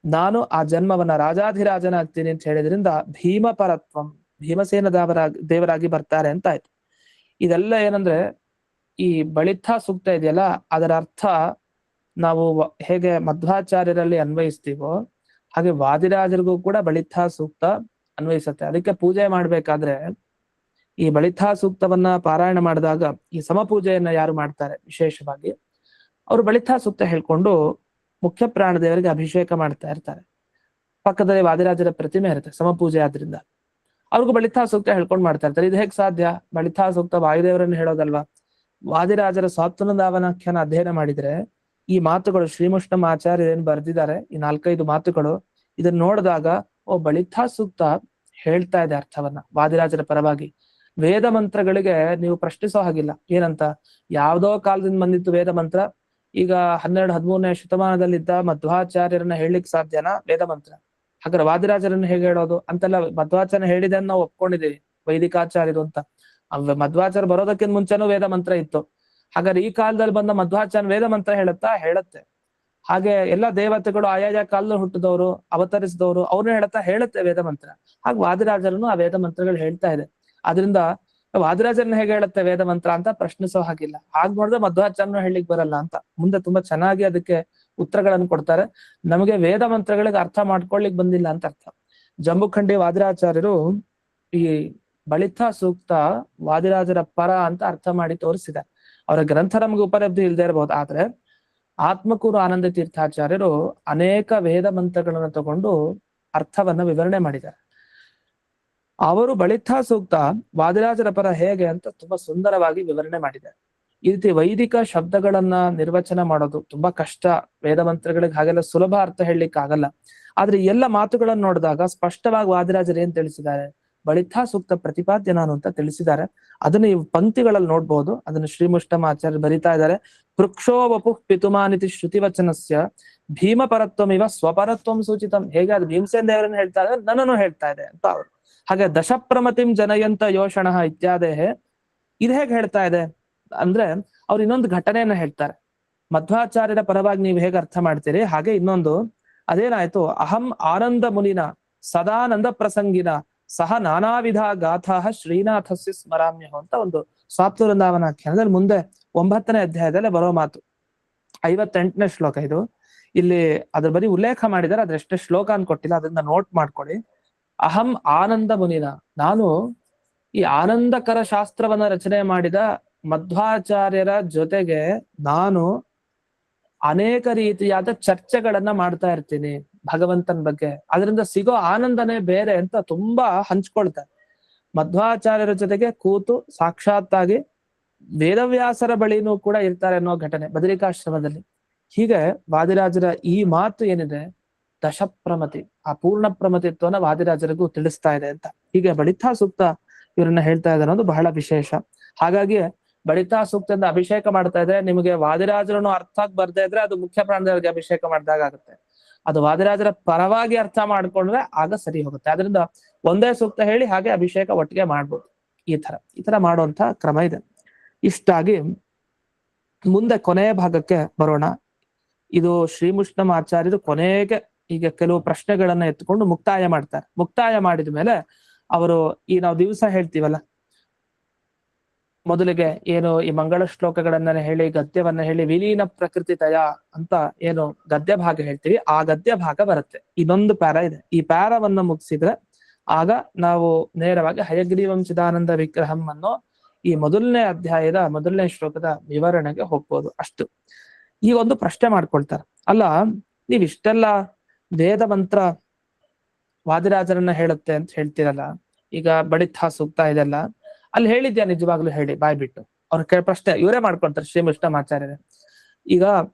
ನಾನು ಆ ಜನ್ಮವನ್ನ ರಾಜಾಧಿರಾಜನಾಗ್ತೀನಿ ಅಂತ ಹೇಳಿದ್ರಿಂದ ಭೀಮಪರತ್ವಂ, ಭೀಮಸೇನ ದೇವರಾಗಿ ಬರ್ತಾರೆ ಅಂತ ಆಯ್ತು. ಇದೆಲ್ಲ ಏನಂದ್ರೆ ಈ ಬಳಿತ ಸೂಕ್ತ ಇದೆಯಲ್ಲ, ಅದರ ಅರ್ಥ ನಾವು ಹೇಗೆ ಮಧ್ವಾಚಾರ್ಯರಲ್ಲಿ ಅನ್ವಯಿಸ್ತೀವೋ ಹಾಗೆ ವಾದಿರಾಜರಿಗೂ ಕೂಡ ಬಳಿತ ಸೂಕ್ತ ಅನ್ವಯಿಸುತ್ತೆ. ಅದಕ್ಕೆ ಪೂಜೆ ಮಾಡ್ಬೇಕಾದ್ರೆ ಈ ಬಳಿಥಾ ಸೂಕ್ತವನ್ನ ಪಾರಾಯಣ ಮಾಡಿದಾಗ ಈ ಸಮಪೂಜೆಯನ್ನ ಯಾರು ಮಾಡ್ತಾರೆ ವಿಶೇಷವಾಗಿ ಅವರು ಬಳಿಥಾ ಸೂಕ್ತ ಹೇಳ್ಕೊಂಡು ಮುಖ್ಯ ಪ್ರಾಣ ದೇವರಿಗೆ ಅಭಿಷೇಕ ಮಾಡ್ತಾ ಇರ್ತಾರೆ. ಪಕ್ಕದಲ್ಲಿ ವಾದಿರಾಜರ ಪ್ರತಿಮೆ ಇರುತ್ತೆ ಸಮಪೂಜೆ ಆದ್ರಿಂದ ಅವ್ರಿಗೂ ಬಳಿಥಾ ಸೂಕ್ತ ಹೇಳ್ಕೊಂಡು ಮಾಡ್ತಾ ಇರ್ತಾರೆ. ಇದು ಹೇಗ್ ಸಾಧ್ಯ? ಬಳಿಥಾ ಸೂಕ್ತ ವಾಯುದೇವರನ್ನು ಹೇಳೋದಲ್ವಾ? ವಾದಿರಾಜರ ಸ್ವಾತ್ಮದಾವನಾಖ್ಯಾನ ಅಧ್ಯಯನ ಮಾಡಿದ್ರೆ ಈ ಮಾತುಗಳು ಶ್ರೀಮುಷ್ಣಂ ಆಚಾರ್ಯ ಏನ್ ಬರ್ದಿದ್ದಾರೆ, ಈ 4-5 ಮಾತುಗಳು ಇದನ್ನ ನೋಡಿದಾಗ ಬಳಿಥಾ ಸೂಕ್ತ ಹೇಳ್ತಾ ಇದೆ ಅರ್ಥವನ್ನ ವಾದಿರಾಜರ ಪರವಾಗಿ. ವೇದ ಮಂತ್ರಗಳಿಗೆ ನೀವು ಪ್ರಶ್ನಿಸೋ ಹಾಗಿಲ್ಲ. ಏನಂತ? ಯಾವ್ದೋ ಕಾಲದಿಂದ ಬಂದಿತ್ತು ವೇದ ಮಂತ್ರ, ಈಗ 12-13ನೇ ಶತಮಾನದಲ್ಲಿದ್ದ ಮಧ್ವಾಚಾರ್ಯರನ್ನ ಹೇಳಲಿಕ್ಕೆ ಸಾಧ್ಯನಾ ವೇದ ಮಂತ್ರ? ಹಾಗಾದ್ರೆ ವಾದಿರಾಜರನ್ನ ಹೇಗೆ ಹೇಳೋದು ಅಂತೆಲ್ಲ ಮಧ್ವಾಚಾರ್ಯ ಹೇಳಿದೆ ನಾವು ಒಪ್ಕೊಂಡಿದ್ದೀವಿ ವೈದಿಕಾಚಾರ್ಯರು ಅಂತ. ಮಧ್ವಾಚಾರ್ಯ ಬರೋದಕ್ಕಿಂತ ಮುಂಚೆನೂ ವೇದ ಮಂತ್ರ ಇತ್ತು. ಹಾಗಾದ್ರೆ ಈ ಕಾಲದಲ್ಲಿ ಬಂದ ಮಧ್ವಾಚಾರ್ಯ ವೇದ ಮಂತ್ರ ಹೇಳುತ್ತೆ. ಹಾಗೆ ಎಲ್ಲ ದೇವತೆಗಳು ಆಯಾಯ ಕಾಲದಲ್ಲಿ ಹುಟ್ಟಿದವರು ಅವತರಿಸಿದವರು ಅವ್ರನ್ನ ಹೇಳುತ್ತೆ ವೇದ ಮಂತ್ರ. ಹಾಗೆ ವಾದಿರಾಜರನ್ನು ಆ ವೇದ ಮಂತ್ರಗಳು ಹೇಳ್ತಾ ಇದೆ. ಆದ್ರಿಂದ ವಾದಿರಾಜರನ್ನ ಹೇಗೆ ಹೇಳುತ್ತೆ ವೇದ ಮಂತ್ರ ಅಂತ ಪ್ರಶ್ನಿಸೋ ಹಾಗಿಲ್ಲ. ಹಾಗೆ ನೋಡಿದ್ರೆ ಮಧ್ವಾಚಾರ್ಯನು ಹೇಳಲಿಕ್ಕೆ ಬರಲ್ಲ ಅಂತ ಮುಂದೆ ತುಂಬಾ ಚೆನ್ನಾಗಿ ಅದಕ್ಕೆ ಉತ್ತರಗಳನ್ನು ಕೊಡ್ತಾರೆ. ನಮಗೆ ವೇದ ಮಂತ್ರಗಳಿಗೆ ಅರ್ಥ ಮಾಡ್ಕೊಳ್ಲಿಕ್ಕೆ ಬಂದಿಲ್ಲ ಅಂತ ಅರ್ಥ. ಜಂಬುಖಂಡಿ ವಾದಿರಾಚಾರ್ಯರು ಈ ಬಳಿಥಾ ಸೂಕ್ತ ವಾದಿರಾಜರ ಪರ ಅಂತ ಅರ್ಥ ಮಾಡಿ ತೋರಿಸಿದ್ದಾರೆ. ಅವರ ಗ್ರಂಥ ನಮಗೆ ಉಪಲಬ್ಧಿ ಇಲ್ಲದೆ ಇರಬಹುದು, ಆದ್ರೆ ಆತ್ಮಕೂರು ಆನಂದ ತೀರ್ಥಾಚಾರ್ಯರು ಅನೇಕ ವೇದ ಮಂತ್ರಗಳನ್ನು ತಗೊಂಡು ಅರ್ಥವನ್ನ ವಿವರಣೆ ಮಾಡಿದ್ದಾರೆ. ಅವರು ಬಳಿಥಾ ಸೂಕ್ತ ವಾದಿರಾಜರ ಪರ ಹೇಗೆ ಅಂತ ತುಂಬಾ ಸುಂದರವಾಗಿ ವಿವರಣೆ ಮಾಡಿದ್ದಾರೆ. ಈ ರೀತಿ ವೈದಿಕ ಶಬ್ದಗಳನ್ನ ನಿರ್ವಚನ ಮಾಡೋದು ತುಂಬಾ ಕಷ್ಟ. ವೇದ ಮಂತ್ರಗಳಿಗೆ ಹಾಗೆಲ್ಲ ಸುಲಭ ಅರ್ಥ ಹೇಳಲಿಕ್ಕೆ ಆಗಲ್ಲ. ಆದ್ರೆ ಎಲ್ಲ ಮಾತುಗಳನ್ನು ನೋಡಿದಾಗ ಸ್ಪಷ್ಟವಾಗಿ ವಾದಿರಾಜರು ಏನ್ ತಿಳಿಸಿದ್ದಾರೆ? ಬಳಿಥಾ ಸೂಕ್ತ ಪ್ರತಿಪಾದ್ಯ ನಾನು ಅಂತ ತಿಳಿಸಿದ್ದಾರೆ. ಅದನ್ನ ಈ ಪಂಕ್ತಿಗಳಲ್ಲಿ ನೋಡ್ಬಹುದು. ಅದನ್ನು ಶ್ರೀಮುಷ್ಟಮ ಆಚಾರ್ಯ ಬರಿತಾ ಇದ್ದಾರೆ. ಪೃಕ್ಷೋ ವಪು ಪಿತುಮಾನಿತಿ ಶ್ರುತಿವಚನಸ್ಯ ಭೀಮ ಪರತ್ವಮಿವ ಸ್ವಪರತ್ವಂ ಸೂಚಿತಂ. ಹೇಗೆ ಅದು ಭೀಮಸೇನ ದೇವರನ್ನ ಹೇಳ್ತಾ ಇದ್ದಾರೆ, ನನ್ನನ್ನು ಹೇಳ್ತಾ ಇದೆ ಅಂತ ಅವರು. ಹಾಗೆ ದಶಪ್ರಮತಿಂ ಜನಯಂತ ಯೋಷಣ ಇತ್ಯಾದೇಹೆ ಇದು ಹೇಗೆ ಹೇಳ್ತಾ ಇದೆ ಅಂದ್ರೆ ಅವ್ರು ಇನ್ನೊಂದು ಘಟನೆಯನ್ನ ಹೇಳ್ತಾರೆ. ಮಧ್ವಾಚಾರ್ಯರ ಪರವಾಗಿ ನೀವು ಹೇಗೆ ಅರ್ಥ ಮಾಡ್ತೀರಿ ಹಾಗೆ ಇನ್ನೊಂದು ಅದೇನಾಯ್ತು, ಅಹಂ ಆನಂದ ಮುನಿನ ಸದಾನಂದ ಪ್ರಸಂಗಿನ ಸಹ ನಾನಾ ವಿಧ ಗಾಥಾ ಶ್ರೀನಾಥಸ್ಯ ಸ್ಮರಾಮ್ಯ ಅಂತ ಒಂದು ಸ್ವಾಪ್ತವೃಂದಾವನಾಖ್ಯಾನದಲ್ಲಿ ಮುಂದೆ 9ನೇ ಅಧ್ಯಾಯದಲ್ಲಿ ಬರೋ ಮಾತು. 58ನೇ ಶ್ಲೋಕ ಇದು. ಇಲ್ಲಿ ಅದ್ರ ಬರೀ ಉಲ್ಲೇಖ ಮಾಡಿದರೆ ಅದ್ರೆಷ್ಟೇ ಶ್ಲೋಕ ಅಂತ ಕೊಟ್ಟಿಲ್ಲ, ಅದನ್ನ ನೋಟ್ ಮಾಡ್ಕೊಳ್ಳಿ. ಅಹಂ ಆನಂದ ಮುನಿನ, ನಾನು ಈ ಆನಂದಕರ ಶಾಸ್ತ್ರವನ್ನ ರಚನೆ ಮಾಡಿದ ಮಧ್ವಾಚಾರ್ಯರ ಜೊತೆಗೆ ನಾನು ಅನೇಕ ರೀತಿಯಾದ ಚರ್ಚೆಗಳನ್ನ ಮಾಡ್ತಾ ಇರ್ತೀನಿ ಭಗವಂತನ ಬಗ್ಗೆ. ಅದರಿಂದ ಸಿಗೋ ಆನಂದನೇ ಬೇರೆ ಅಂತ ತುಂಬಾ ಹಂಚ್ಕೊಳ್ತಾರೆ. ಮಧ್ವಾಚಾರ್ಯರ ಜೊತೆಗೆ ಕೂತು ಸಾಕ್ಷಾತ್ತಾಗಿ ವೇದವ್ಯಾಸರ ಬಳಿನೂ ಕೂಡ ಇರ್ತಾರೆ ಅನ್ನೋ ಘಟನೆ ಬದರಿಕಾಶ್ರಮದಲ್ಲಿ. ಹೀಗೆ ವಾದಿರಾಜರ ಈ ಮಾತು ಏನಿದೆ ದಶಪ್ರಮತಿ, ಆ ಪೂರ್ಣ ಪ್ರಮತಿತ್ವನ ವಾದಿರಾಜರಿಗೂ ತಿಳಿಸ್ತಾ ಇದೆ ಅಂತ. ಹೀಗೆ ಬಳಿಥಾ ಸೂಕ್ತ ಇವರನ್ನ ಹೇಳ್ತಾ ಇದೆ ಅನ್ನೋದು ಬಹಳ ವಿಶೇಷ. ಹಾಗಾಗಿ ಬಳಿಥಾ ಸೂಕ್ತದಿಂದ ಅಭಿಷೇಕ ಮಾಡ್ತಾ ಇದ್ರೆ ನಿಮಗೆ ವಾದಿರಾಜರನ್ನು ಅರ್ಥ ಆಗಿ ಬರ್ದೇ ಇದ್ರೆ ಅದು ಮುಖ್ಯ ಪ್ರಾಣದವರಿಗೆ ಅಭಿಷೇಕ ಮಾಡಿದಾಗ ಆಗುತ್ತೆ. ಅದು ವಾದಿರಾಜರ ಪರವಾಗಿ ಅರ್ಥ ಮಾಡ್ಕೊಂಡ್ರೆ ಆಗ ಸರಿ ಹೋಗುತ್ತೆ. ಅದರಿಂದ ಒಂದೇ ಸೂಕ್ತ ಹೇಳಿ ಹಾಗೆ ಅಭಿಷೇಕ ಒಟ್ಟಿಗೆ ಮಾಡ್ಬೋದು. ಈ ತರ ಮಾಡುವಂತ ಕ್ರಮ ಇದೆ. ಇಷ್ಟಾಗಿ ಮುಂದೆ ಕೊನೆಯ ಭಾಗಕ್ಕೆ ಬರೋಣ. ಇದು ಶ್ರೀಮುಷ್ಣಂ ಆಚಾರ್ಯರು ಕೊನೆಗೆ ಈಗ ಕೆಲವು ಪ್ರಶ್ನೆಗಳನ್ನ ಎತ್ಕೊಂಡು ಮುಕ್ತಾಯ ಮಾಡ್ತಾರೆ. ಮುಕ್ತಾಯ ಮಾಡಿದ ಮೇಲೆ ಅವರು ಈ ನಾವು ದಿವಸ ಹೇಳ್ತೀವಲ್ಲ, ಮೊದಲಿಗೆ ಏನು ಈ ಮಂಗಳ ಶ್ಲೋಕಗಳನ್ನ ಹೇಳಿ ಗದ್ಯವನ್ನ ಹೇಳಿ ವಿಲೀನ ಪ್ರಕೃತಿ ತಯ ಅಂತ ಏನು ಗದ್ಯ ಭಾಗ ಹೇಳ್ತೀವಿ, ಆ ಗದ್ಯ ಭಾಗ ಬರುತ್ತೆ. ಇನ್ನೊಂದು ಪ್ಯಾರ ಇದೆ. ಈ ಪ್ಯಾರವನ್ನ ಮುಗಿಸಿದ್ರೆ ಆಗ ನಾವು ನೇರವಾಗಿ ಹಯಗ್ರೀವಂ ಚಿದಾನಂದ ವಿಗ್ರಹಂ ಅನ್ನೋ ಈ ಮೊದಲನೇ ಅಧ್ಯಾಯದ ಮೊದಲನೇ ಶ್ಲೋಕದ ವಿವರಣೆಗೆ ಹೋಗ್ಬೋದು. ಅಷ್ಟು. ಈಗ ಒಂದು ಪ್ರಶ್ನೆ ಮಾಡ್ಕೊಳ್ತಾರೆ, ಅಲ್ಲ ನೀವ್ ಇಷ್ಟೆಲ್ಲ ವೇದ ಮಂತ್ರ ವಾದಿರಾಜರನ್ನ ಹೇಳುತ್ತೆ ಅಂತ ಹೇಳ್ತೀರಲ್ಲ, ಈಗ ಬಳಿಥಾ ಸೂಕ್ತ ಇದೆಲ್ಲ ಅಲ್ಲಿ ಹೇಳಿದ್ಯಾ ನಿಜವಾಗ್ಲೂ ಹೇಳಿ ಬಾಯ್ ಬಿಟ್ಟು. ಅವ್ರ ಪ್ರಶ್ನೆ ಇವರೇ ಮಾಡ್ಕೊಳ್ತಾರೆ ಶ್ರೀಮುಷ್ಟಮಾಚಾರ್ಯರೇ. ಈಗ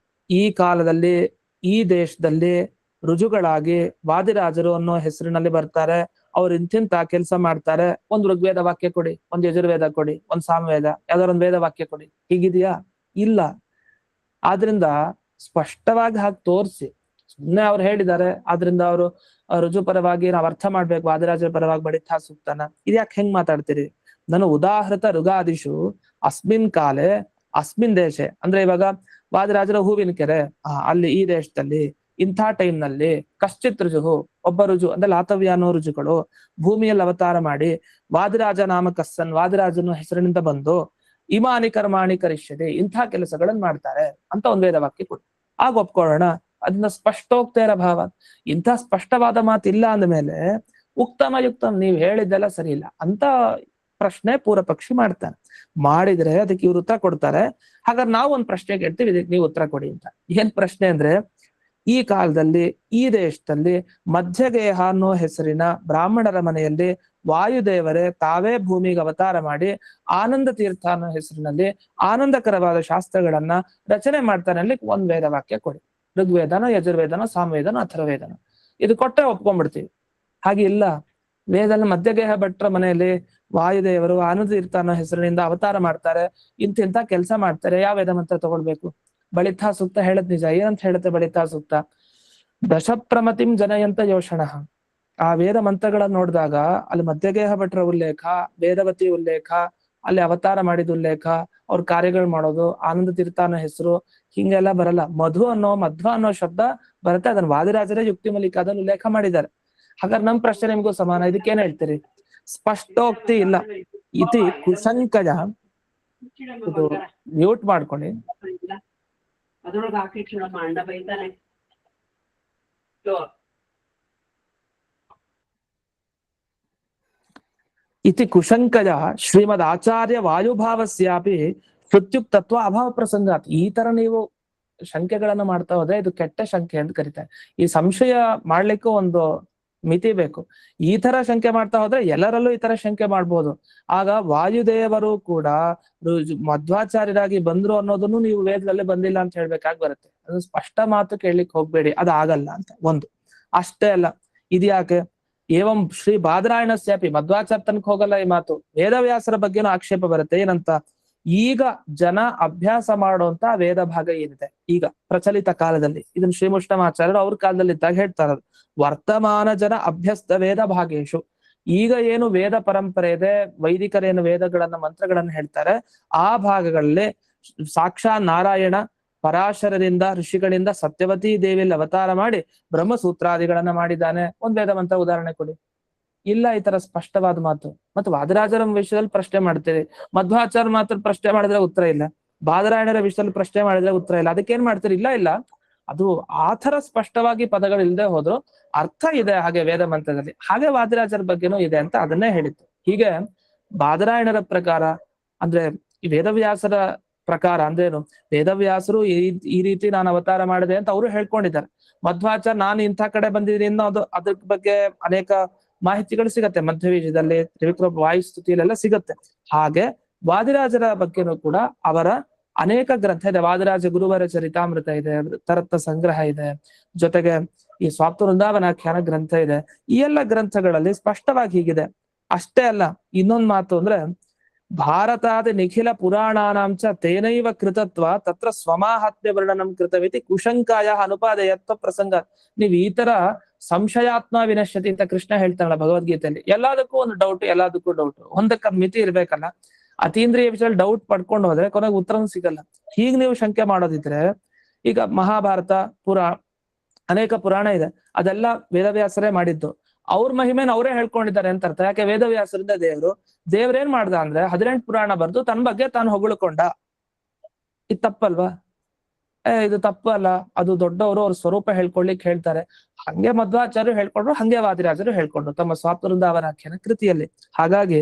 ಈ ಕಾಲದಲ್ಲಿ ಈ ದೇಶದಲ್ಲಿ ರುಜುಗಳಾಗಿ ವಾದಿರಾಜರು ಅನ್ನೋ ಹೆಸರಿನಲ್ಲಿ ಬರ್ತಾರೆ, ಅವ್ರು ಇಂತಿಂತ ಕೆಲಸ ಮಾಡ್ತಾರೆ, ಒಂದ್ ಋಗ್ವೇದ ವಾಕ್ಯ ಕೊಡಿ, ಒಂದ್ ಯಜುರ್ವೇದ ಕೊಡಿ, ಒಂದ್ ಸಾಮವೇದ, ಯಾವ್ದಾರೊಂದ್ ವೇದ ವಾಕ್ಯ ಕೊಡಿ, ಹೀಗಿದೆಯಾ? ಇಲ್ಲ. ಆದ್ರಿಂದ ಸ್ಪಷ್ಟವಾಗಿ ಹಾಗೆ ತೋರಿಸಿ. ಸುಮ್ಮನೆ ಅವ್ರು ಹೇಳಿದ್ದಾರೆ ಆದ್ರಿಂದ ಅವರು ರುಜು ಪರವಾಗಿ ನಾವ್ ಅರ್ಥ ಮಾಡ್ಬೇಕು ವಾದಿರಾಜರ ಪರವಾಗಿ ಬಳಿಥಾ ಸೂಕ್ತನ, ಇದ್ಯಾಕೆ ಹೆಂಗ್ ಮಾತಾಡ್ತೀರಿ? ನಾನು ಉದಾಹೃತ ಋಗಾದಿಶು ಅಸ್ಮಿನ್ ಕಾಲೆ ಅಸ್ಮಿನ್ ದೇಶೆ ಅಂದ್ರೆ ಇವಾಗ ವಾದಿರಾಜರ ಹೂವಿನ ಕೆರೆ ಅಲ್ಲಿ ಈ ದೇಶದಲ್ಲಿ ಇಂಥ ಟೈಮ್ ನಲ್ಲಿ ಕಶ್ಚಿತ್ ರುಜು, ಒಬ್ಬ ರುಜು ಅಂದ್ರೆ ಲಾತವ್ಯ ಅನ್ನೋ ರುಜುಗಳು ಭೂಮಿಯಲ್ಲಿ ಅವತಾರ ಮಾಡಿ ವಾದಿರಾಜ ನಾಮ ಕಸ್ಸನ್ ವಾದಿರಾಜನ ಹೆಸರಿನಿಂದ ಬಂದು ಇಮಾನಿ ಕರ್ಮಾಣಿ ಕರಿಷ್ಯದೆ ಇಂಥ ಕೆಲಸಗಳನ್ನ ಮಾಡ್ತಾರೆ ಅಂತ ಒಂದ್ ವೇದ ವಾಕ್ಯ ಕೊಡಿ, ಆಗ ಒಪ್ಕೊಳ್ಳೋಣ. ಅದನ್ನ ಸ್ಪಷ್ಟೋಕ್ತೇರ ಭಾವ. ಇಂಥ ಸ್ಪಷ್ಟವಾದ ಮಾತಿಲ್ಲ ಅಂದ ಮೇಲೆ ಉಕ್ತಮ ಯುಕ್ತಮ್ ನೀವ್ ಹೇಳಿದ್ದೆಲ್ಲ ಸರಿ ಇಲ್ಲ ಅಂತ ಪ್ರಶ್ನೆ ಪೂರ್ವ ಪಕ್ಷಿ ಮಾಡ್ತಾನೆ. ಮಾಡಿದ್ರೆ ಅದಕ್ಕೆ ಇವ್ರು ಉತ್ತರ ಕೊಡ್ತಾರೆ. ಹಾಗಾದ್ರೆ ನಾವು ಒಂದ್ ಪ್ರಶ್ನೆ ಕೇಳ್ತೀವಿ, ಇದಕ್ಕೆ ನೀವು ಉತ್ತರ ಕೊಡಿ ಅಂತ. ಏನ್ ಪ್ರಶ್ನೆ ಅಂದ್ರೆ, ಈ ಕಾಲದಲ್ಲಿ ಈ ದೇಶದಲ್ಲಿ ಮಧ್ಯಗೇಹ ಅನ್ನೋ ಹೆಸರಿನ ಬ್ರಾಹ್ಮಣರ ಮನೆಯಲ್ಲಿ ವಾಯುದೇವರೇ ತಾವೇ ಭೂಮಿಗೆ ಅವತಾರ ಮಾಡಿ ಆನಂದ ತೀರ್ಥ ಅನ್ನೋ ಹೆಸರಿನಲ್ಲಿ ಆನಂದಕರವಾದ ಶಾಸ್ತ್ರಗಳನ್ನ ರಚನೆ ಮಾಡ್ತಾನೆ ಅಲ್ಲಿ ಒಂದ್ ವೇದ ವಾಕ್ಯ ಕೊಡಿ. ಋಗ್ವೇದನೋ ಯಜುರ್ವೇದನೋ ಸಾಮವೇದನೋ ಅಥರ್ವವೇದನೋ ಇದು ಕೊಟ್ಟರೆ ಒಪ್ಕೊಂಡ್ಬಿಡ್ತೀವಿ. ಹಾಗೆ ಇಲ್ಲ, ವೇದದಲ್ಲಿ ಮಧ್ಯಗೇಹ ಭಟ್ರ ಮನೆಯಲ್ಲಿ ವಾಯುದೇವರು ಆನಂದ ತೀರ್ಥ ಅನ್ನೋ ಹೆಸರಿನಿಂದ ಅವತಾರ ಮಾಡ್ತಾರೆ, ಇಂತಿಂತ ಕೆಲಸ ಮಾಡ್ತಾರೆ, ಯಾವ ವೇದ ಮಂತ್ರ ತಗೊಳ್ಬೇಕು? ಬಳಿತಾ ಸೂಕ್ತ ಹೇಳದ್ ನಿಜ. ಏನಂತ ಹೇಳುತ್ತೆ ಬಳಿತಾ ಸೂಕ್ತ? ದಶಪ್ರಮತಿಂ ಜನಯಂತ ಯೋಷಣ. ಆ ವೇದ ಮಂತ್ರಗಳನ್ನ ನೋಡಿದಾಗ ಅಲ್ಲಿ ಮಧ್ಯಗೇಹ ಭಟ್ರ ಉಲ್ಲೇಖ, ವೇದವತಿ ಉಲ್ಲೇಖ, ಅಲ್ಲಿ ಅವತಾರ ಮಾಡಿದ ಉಲ್ಲೇಖ, ಅವ್ರ ಕಾರ್ಯಗಳು ಮಾಡೋದು, ಆನಂದ ತೀರ್ಥ ಅನ್ನೋ ಹೆಸರು, ಹಿಂಗೆಲ್ಲ ಬರಲ್ಲ. ಮಧ್ವ ಅನ್ನೋ ಶಬ್ದ ಬರುತ್ತೆ, ಅದನ್ನ ವಾದಿರಾಜರೇ ಯುಕ್ತಿ ಮಲಿಕ ಅದನ್ನ ಉಲ್ಲೇಖ ಮಾಡಿದ್ದಾರೆ. ಹಾಗಾದ್ರೆ ನಮ್ ಪ್ರಶ್ನೆ ನಿಮ್ಗೂ ಸಮಾನ. ಇದಕ್ಕೇನ್ ಹೇಳ್ತೀರಿ? ಸ್ಪಷ್ಟೋಕ್ತಿ ಇಲ್ಲ. ಇತಿ ಕುಸಂಕಜ. ಇದು ಮ್ಯೂಟ್ ಮಾಡ್ಕೊಳ್ಳಿ. ಅದ್ರೊಳಗೆ ಹಾಕಿಟ್ಬಿಡಮ್ಮ, ಅಂಡ ಬೈತಾನೆ. ಇತಿ ಕುಶಂಕಜ ಶ್ರೀಮದ್ ಆಚಾರ್ಯ ವಾಯುಭಾವಸ್ಯಾಪಿ ಪ್ರತ್ಯುಕ್ತತ್ವ ಅಭಾವ ಪ್ರಸಂಗಾತ್. ಈ ತರ ನೀವು ಶಂಕೆಗಳನ್ನ ಮಾಡ್ತಾ ಹೋದ್ರೆ ಇದು ಕೆಟ್ಟ ಶಂಕೆ ಅಂತ ಕರೀತಾರೆ. ಈ ಸಂಶಯ ಮಾಡ್ಲಿಕ್ಕೂ ಒಂದು ಮಿತಿ ಬೇಕು. ಈ ತರ ಶಂಕೆ ಮಾಡ್ತಾ ಹೋದ್ರೆ ಎಲ್ಲರಲ್ಲೂ ಈ ತರ ಶಂಕೆ ಮಾಡ್ಬೋದು. ಆಗ ವಾಯುದೇವರು ಕೂಡ ಮಧ್ವಾಚಾರ್ಯರಾಗಿ ಬಂದ್ರು ಅನ್ನೋದನ್ನು ನೀವು ವೇದದಲ್ಲಿ ಬಂದಿಲ್ಲ ಅಂತ ಹೇಳ್ಬೇಕಾಗಿ ಬರುತ್ತೆ. ಅದು ಸ್ಪಷ್ಟ ಮಾತು ಕೇಳಲಿಕ್ಕೆ ಹೋಗ್ಬೇಡಿ, ಅದಾಗಲ್ಲ ಅಂತ. ಒಂದು ಅಷ್ಟೇ ಅಲ್ಲ, ಇದ್ಯಾಕೆ ಏವಂ ಶ್ರೀ ಬಾದರಾಯಣಸ್ಯಾಪಿ, ಮಧ್ವಾಚಾರ್ಯ ತನಕ ಹೋಗಲ್ಲ ಈ ಮಾತು. ವೇದವ್ಯಾಸರ ಬಗ್ಗೆನೂ ಆಕ್ಷೇಪ ಬರುತ್ತೆ. ಏನಂತ? ಈಗ ಜನ ಅಭ್ಯಾಸ ಮಾಡುವಂತ ವೇದ ಭಾಗ ಏನಿದೆ ಈಗ ಪ್ರಚಲಿತ ಕಾಲದಲ್ಲಿ, ಇದನ್ನ ಶ್ರೀಮುಷ್ಟಮಾಚಾರ್ಯರು ಅವ್ರ ಕಾಲದಲ್ಲಿ ಇದ್ದಾಗ ಹೇಳ್ತಾರ, ವರ್ತಮಾನ ಜನ ಅಭ್ಯಸ್ತ ವೇದ ಭಾಗೇಶು. ಈಗ ಏನು ವೇದ ಪರಂಪರೆ ಇದೆ, ವೈದಿಕರೇನು ವೇದಗಳನ್ನ ಮಂತ್ರಗಳನ್ನ ಹೇಳ್ತಾರೆ, ಆ ಭಾಗಗಳಲ್ಲಿ ಸಾಕ್ಷಾತ್ ನಾರಾಯಣ ಪರಾಶರರಿಂದ ಋಷಿಗಳಿಂದ ಸತ್ಯವತಿ ದೇವಿಯಲ್ಲಿ ಅವತಾರ ಮಾಡಿ ಬ್ರಹ್ಮಸೂತ್ರಾದಿಗಳನ್ನ ಮಾಡಿದ್ದಾನೆ. ಒಂದ್ ವೇದ ಮಂತ್ರ ಉದಾಹರಣೆ ಕೊಡಿ. ಇಲ್ಲ ಈ ತರ ಸ್ಪಷ್ಟವಾದ ಮಾತು. ಮತ್ತು ವಾದರಾಜರ ವಿಷಯದಲ್ಲಿ ಪ್ರಶ್ನೆ ಮಾಡ್ತೀರಿ, ಮಧ್ವಾಚಾರ್ಯ ಮಾತ್ರ ಪ್ರಶ್ನೆ ಮಾಡಿದ್ರೆ ಉತ್ತರ ಇಲ್ಲ, ಬಾದರಾಯಣರ ವಿಷಯದಲ್ಲಿ ಪ್ರಶ್ನೆ ಮಾಡಿದ್ರೆ ಉತ್ತರ ಇಲ್ಲ. ಅದಕ್ಕೇನ್ ಮಾಡ್ತೀರಿ? ಇಲ್ಲ ಅದು ಆ ತರ ಸ್ಪಷ್ಟವಾಗಿ ಪದಗಳು ಇಲ್ಲದೆ ಹೋದ್ರು ಅರ್ಥ ಇದೆ ಹಾಗೆ ವೇದ ಮಂತ್ರದಲ್ಲಿ. ಹಾಗೆ ವಾದಿರಾಜರ ಬಗ್ಗೆನೂ ಇದೆ ಅಂತ ಅದನ್ನೇ ಹೇಳಿತ್ತು. ಹೀಗೆ ಬಾದರಾಯಣರ ಪ್ರಕಾರ ಅಂದ್ರೆ ಈ ವೇದವ್ಯಾಸರ ಪ್ರಕಾರ ಅಂದ್ರೇನು, ವೇದವ್ಯಾಸರು ಈ ರೀತಿ ನಾನು ಅವತಾರ ಮಾಡಿದೆ ಅಂತ ಅವರು ಹೇಳ್ಕೊಂಡಿದ್ದಾರೆ. ಮಧ್ವಾಚಾರ್ಯ ನಾನು ಇಂಥ ಕಡೆ ಬಂದಿದ್ದೀನಿ ಅದ್ರ ಬಗ್ಗೆ ಅನೇಕ ಮಾಹಿತಿಗಳು ಸಿಗತ್ತೆ ಮಧ್ವಬೀಜದಲ್ಲಿ, ತ್ರಿವಿಕ್ರಮ ವಾಯುಸ್ತುತಿಯಲ್ಲೆಲ್ಲ ಸಿಗತ್ತೆ. ಹಾಗೆ ವಾದಿರಾಜರ ಬಗ್ಗೆನೂ ಕೂಡ ಅವರ ಅನೇಕ ಗ್ರಂಥ ಇದೆ. ವಾದಿರಾಜ ಗುರುವರ ಚರಿತಾಮೃತ ಇದೆ, ತರತ್ನ ಸಂಗ್ರಹ ಇದೆ, ಜೊತೆಗೆ ಈ ಸ್ವಾಪ್ತ ವೃಂದಾವನಾಖ್ಯಾನ ಗ್ರಂಥ ಇದೆ. ಈ ಎಲ್ಲ ಗ್ರಂಥಗಳಲ್ಲಿ ಸ್ಪಷ್ಟವಾಗಿ ಹೀಗಿದೆ. ಅಷ್ಟೇ ಅಲ್ಲ, ಇನ್ನೊಂದು ಮಾತು ಅಂದ್ರೆ, ಭಾರತಾದ ನಿಖಿಲ ಪುರಾಣಾನಾಂಚ ತೇನೈವ ಕೃತತ್ವ ತತ್ರ ಸ್ವಮಾಹಾತ್ಮ್ಯ ವರ್ಣನಂ ಕೃತವಿತಿ ಕುಶಂಕಾಯ ಅನುಪಾದಯತ್ವ ಪ್ರಸಂಗ. ನೀವ್ ಈ ತರ ಸಂಶಯಾತ್ಮ ವಿನಶ್ಯತಿ ಅಂತ ಕೃಷ್ಣ ಹೇಳ್ತಾರಲ್ಲ ಭಗವದ್ಗೀತೆಯಲ್ಲಿ. ಎಲ್ಲದಕ್ಕೂ ಒಂದು ಡೌಟ್, ಎಲ್ಲದಕ್ಕೂ ಡೌಟ್, ಒಂದಕ್ಕೆ ಮಿತಿ ಇರ್ಬೇಕಲ್ಲ. ಅತೀಂದ್ರಿಯ ವಿಷಯದಲ್ಲಿ ಡೌಟ್ ಪಡ್ಕೊಂಡು ಹೋದ್ರೆ ಕೊನೆಗೆ ಉತ್ತರನೂ ಸಿಗಲ್ಲ. ಹೀಗ್ ನೀವು ಶಂಕೆ ಮಾಡೋದಿದ್ರೆ, ಈಗ ಮಹಾಭಾರತ ಅನೇಕ ಪುರಾಣ ಇದೆ, ಅದೆಲ್ಲ ವೇದವ್ಯಾಸರೇ ಮಾಡಿದ್ದು. ಅವ್ರ ಮಹಿಮೆನ ಅವರೇ ಹೇಳ್ಕೊಂಡಿದ್ದಾರೆ ಅಂತ ಅರ್ಥ. ಯಾಕೆ? ವೇದವ್ಯಾಸರಿಂದ ದೇವ್ರೇನ್ ಮಾಡ್ದ ಅಂದ್ರೆ 18 ಪುರಾಣ ಬರ್ದು ತನ್ನ ಬಗ್ಗೆ ತಾನು ಹೊಗಳ್ಕೊಂಡ. ಇದು ತಪ್ಪಲ್ವಾ? ಇದು ತಪ್ಪಲ್ಲ. ಅದು ದೊಡ್ಡವರು ಅವ್ರ ಸ್ವರೂಪ ಹೇಳ್ಕೊಳ್ಲಿಕ್ಕೆ ಹೇಳ್ತಾರೆ. ಹಂಗೆ ಮಧ್ವಾಚಾರ್ಯರು ಹೇಳ್ಕೊಂಡ್ರು, ಹಂಗೆ ವಾದಿರಾಜರು ಹೇಳ್ಕೊಂಡ್ರು ತಮ್ಮ ಸ್ವಾಪ್ತ ವೃಂದಾವನಾಖ್ಯಾನ ಕೃತಿಯಲ್ಲಿ. ಹಾಗಾಗಿ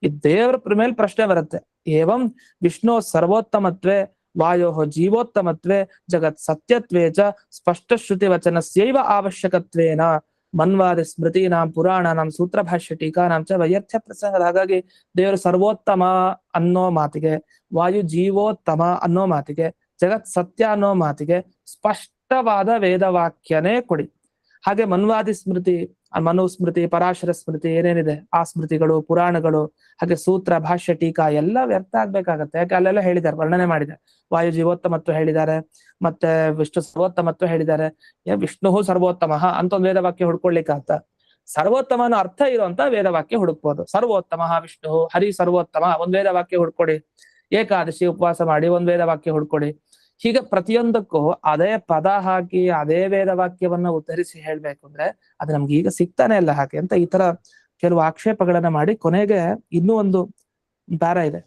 ಈ ದೇವರ ಮೇಲೆ ಪ್ರಶ್ನೆ ಬರುತ್ತೆ. ಏವಂ ವಿಷ್ಣು ಸರ್ವೋತ್ತಮತ್ವೇ ವಾಯೋ ಜೀವೋತ್ತಮತ್ವೇ ಜಗತ್ ಸತ್ಯತ್ವೇ ಚ ಸ್ಪಷ್ಟ ಶ್ರುತಿ ವಚನಸ್ಯೈವ ಅವಶ್ಯಕತ್ವೇನ ಮನ್ವಾದಿ ಸ್ಮೃತೀನಾಂ ಪುರಾಣಾನಾಂ ಸೂತ್ರ ಭಾಷ್ಯ ಟೀಕಾನಾಂ ಚ ವೈಯರ್ಥ್ಯ ಪ್ರಸಂಗ. ಹಾಗಾಗಿ ದೇವರು ಸರ್ವೋತ್ತಮ ಅನ್ನೋ ಮಾತಿಗೆ, ವಾಯು ಜೀವೋತ್ತಮ ಅನ್ನೋ ಮಾತಿಗೆ, ಜಗತ್ ಸತ್ಯ ಅನ್ನೋ ಮಾತಿಗೆ ಸ್ಪಷ್ಟವಾದ ವೇದವಾಕ್ಯನೇ ಕೊಡಿ. ಹಾಗೆ ಮನ್ವಾದಿ ಸ್ಮೃತಿ, ಮನುಸ್ಮೃತಿ, ಪರಾಶರ ಸ್ಮೃತಿ ಏನೇನಿದೆ ಆ ಸ್ಮೃತಿಗಳು, ಪುರಾಣಗಳು, ಹಾಗೆ ಸೂತ್ರ ಭಾಷ್ಯ ಟೀಕಾ ಎಲ್ಲ ವ್ಯರ್ಥ ಆಗ್ಬೇಕಾಗತ್ತೆ. ಯಾಕೆ? ಅಲ್ಲೆಲ್ಲ ಹೇಳಿದ್ದಾರೆ, ವರ್ಣನೆ ಮಾಡಿದ್ದಾರೆ. ವಾಯು ಜೀವೋತ್ತಮತ್ವ ಹೇಳಿದ್ದಾರೆ, ಮತ್ತೆ ವಿಷ್ಣು ಸರ್ವೋತ್ತಮತ್ವ ಹೇಳಿದ್ದಾರೆ. ವಿಷ್ಣು ಸರ್ವೋತ್ತಮ ಅಂತ ಒಂದು ವೇದವಾಕ್ಯ ಹುಡ್ಕೊಳ್ಲಿಕ್ಕಂತ ಸರ್ವೋತ್ತಮನ ಅರ್ಥ ಇರುವಂತ ವೇದವಾಕ್ಯ ಹುಡುಕ್ಬೋದು. ಸರ್ವೋತ್ತಮ ವಿಷ್ಣು, ಹರಿ ಸರ್ವೋತ್ತಮ ಒಂದ್ ವೇದವಾಕ್ಯ ಹುಡ್ಕೊಡಿ. ಏಕಾದಶಿ ಉಪವಾಸ ಮಾಡಿ ಒಂದ್ ವೇದವಾಕ್ಯ ಹುಡ್ಕೊಡಿ. ಹೀಗೆ ಪ್ರತಿಯೊಂದಕ್ಕೂ ಅದೇ ಪದ ಹಾಕಿ ಅದೇ ವೇದವಾಕ್ಯವನ್ನ ಉತ್ತರಿಸಿ ಹೇಳ್ಬೇಕು ಅಂದ್ರೆ ಅದು ನಮ್ಗೆ ಈಗ ಸಿಗ್ತಾನೆ ಇಲ್ಲ. ಹಾಗೆ ಅಂತ ಈ ತರ ಕೆಲವು ಆಕ್ಷೇಪಗಳನ್ನ ಮಾಡಿ ಕೊನೆಗೆ ಇನ್ನೂ ಒಂದು ಪ್ಯಾರ ಇದೆ,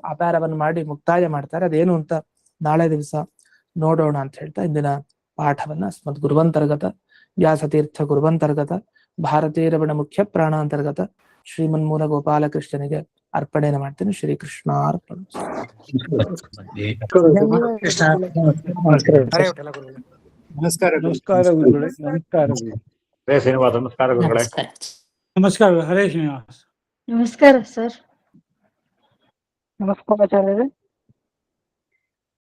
ಆ ಪ್ಯಾರವನ್ನು ಮಾಡಿ ಮುಕ್ತಾಯ ಮಾಡ್ತಾರೆ. ಅದೇನು ಅಂತ ನಾಳೆ ದಿವಸ ನೋಡೋಣ ಅಂತ ಹೇಳ್ತಾ ಇಂದಿನ ಪಾಠವನ್ನ ಅಸ್ಮದ್ ಗುರುವಂತರ್ಗತ ವ್ಯಾಸತೀರ್ಥ ಗುರುವಂತರ್ಗತ ಭಾರತೀಯ ರಮಣ ಮುಖ್ಯ ಪ್ರಾಣಾಂತರ್ಗತ ಶ್ರೀಮನ್ಮೂಲ ಗೋಪಾಲಕೃಷ್ಣನಿಗೆ ಅರ್ಪಣೆನ ಮಾಡ್ತೀನಿ. ಶ್ರೀಕೃಷ್ಣ ಅರ್ಪಣ. ನಮಸ್ಕಾರ ಗುರುಗಳೇ. ನಮಸ್ಕಾರ ಶ್ರೀನಿವಾಸ ನಮಸ್ಕಾರ ಗುರುಗಳೇ. ನಮಸ್ಕಾರ. ಹರೇ ಶ್ರೀನಿವಾಸ್. ನಮಸ್ಕಾರ ಸರ್. ನಮಸ್ಕಾರ ಆಚಾರ್ಯರೇ.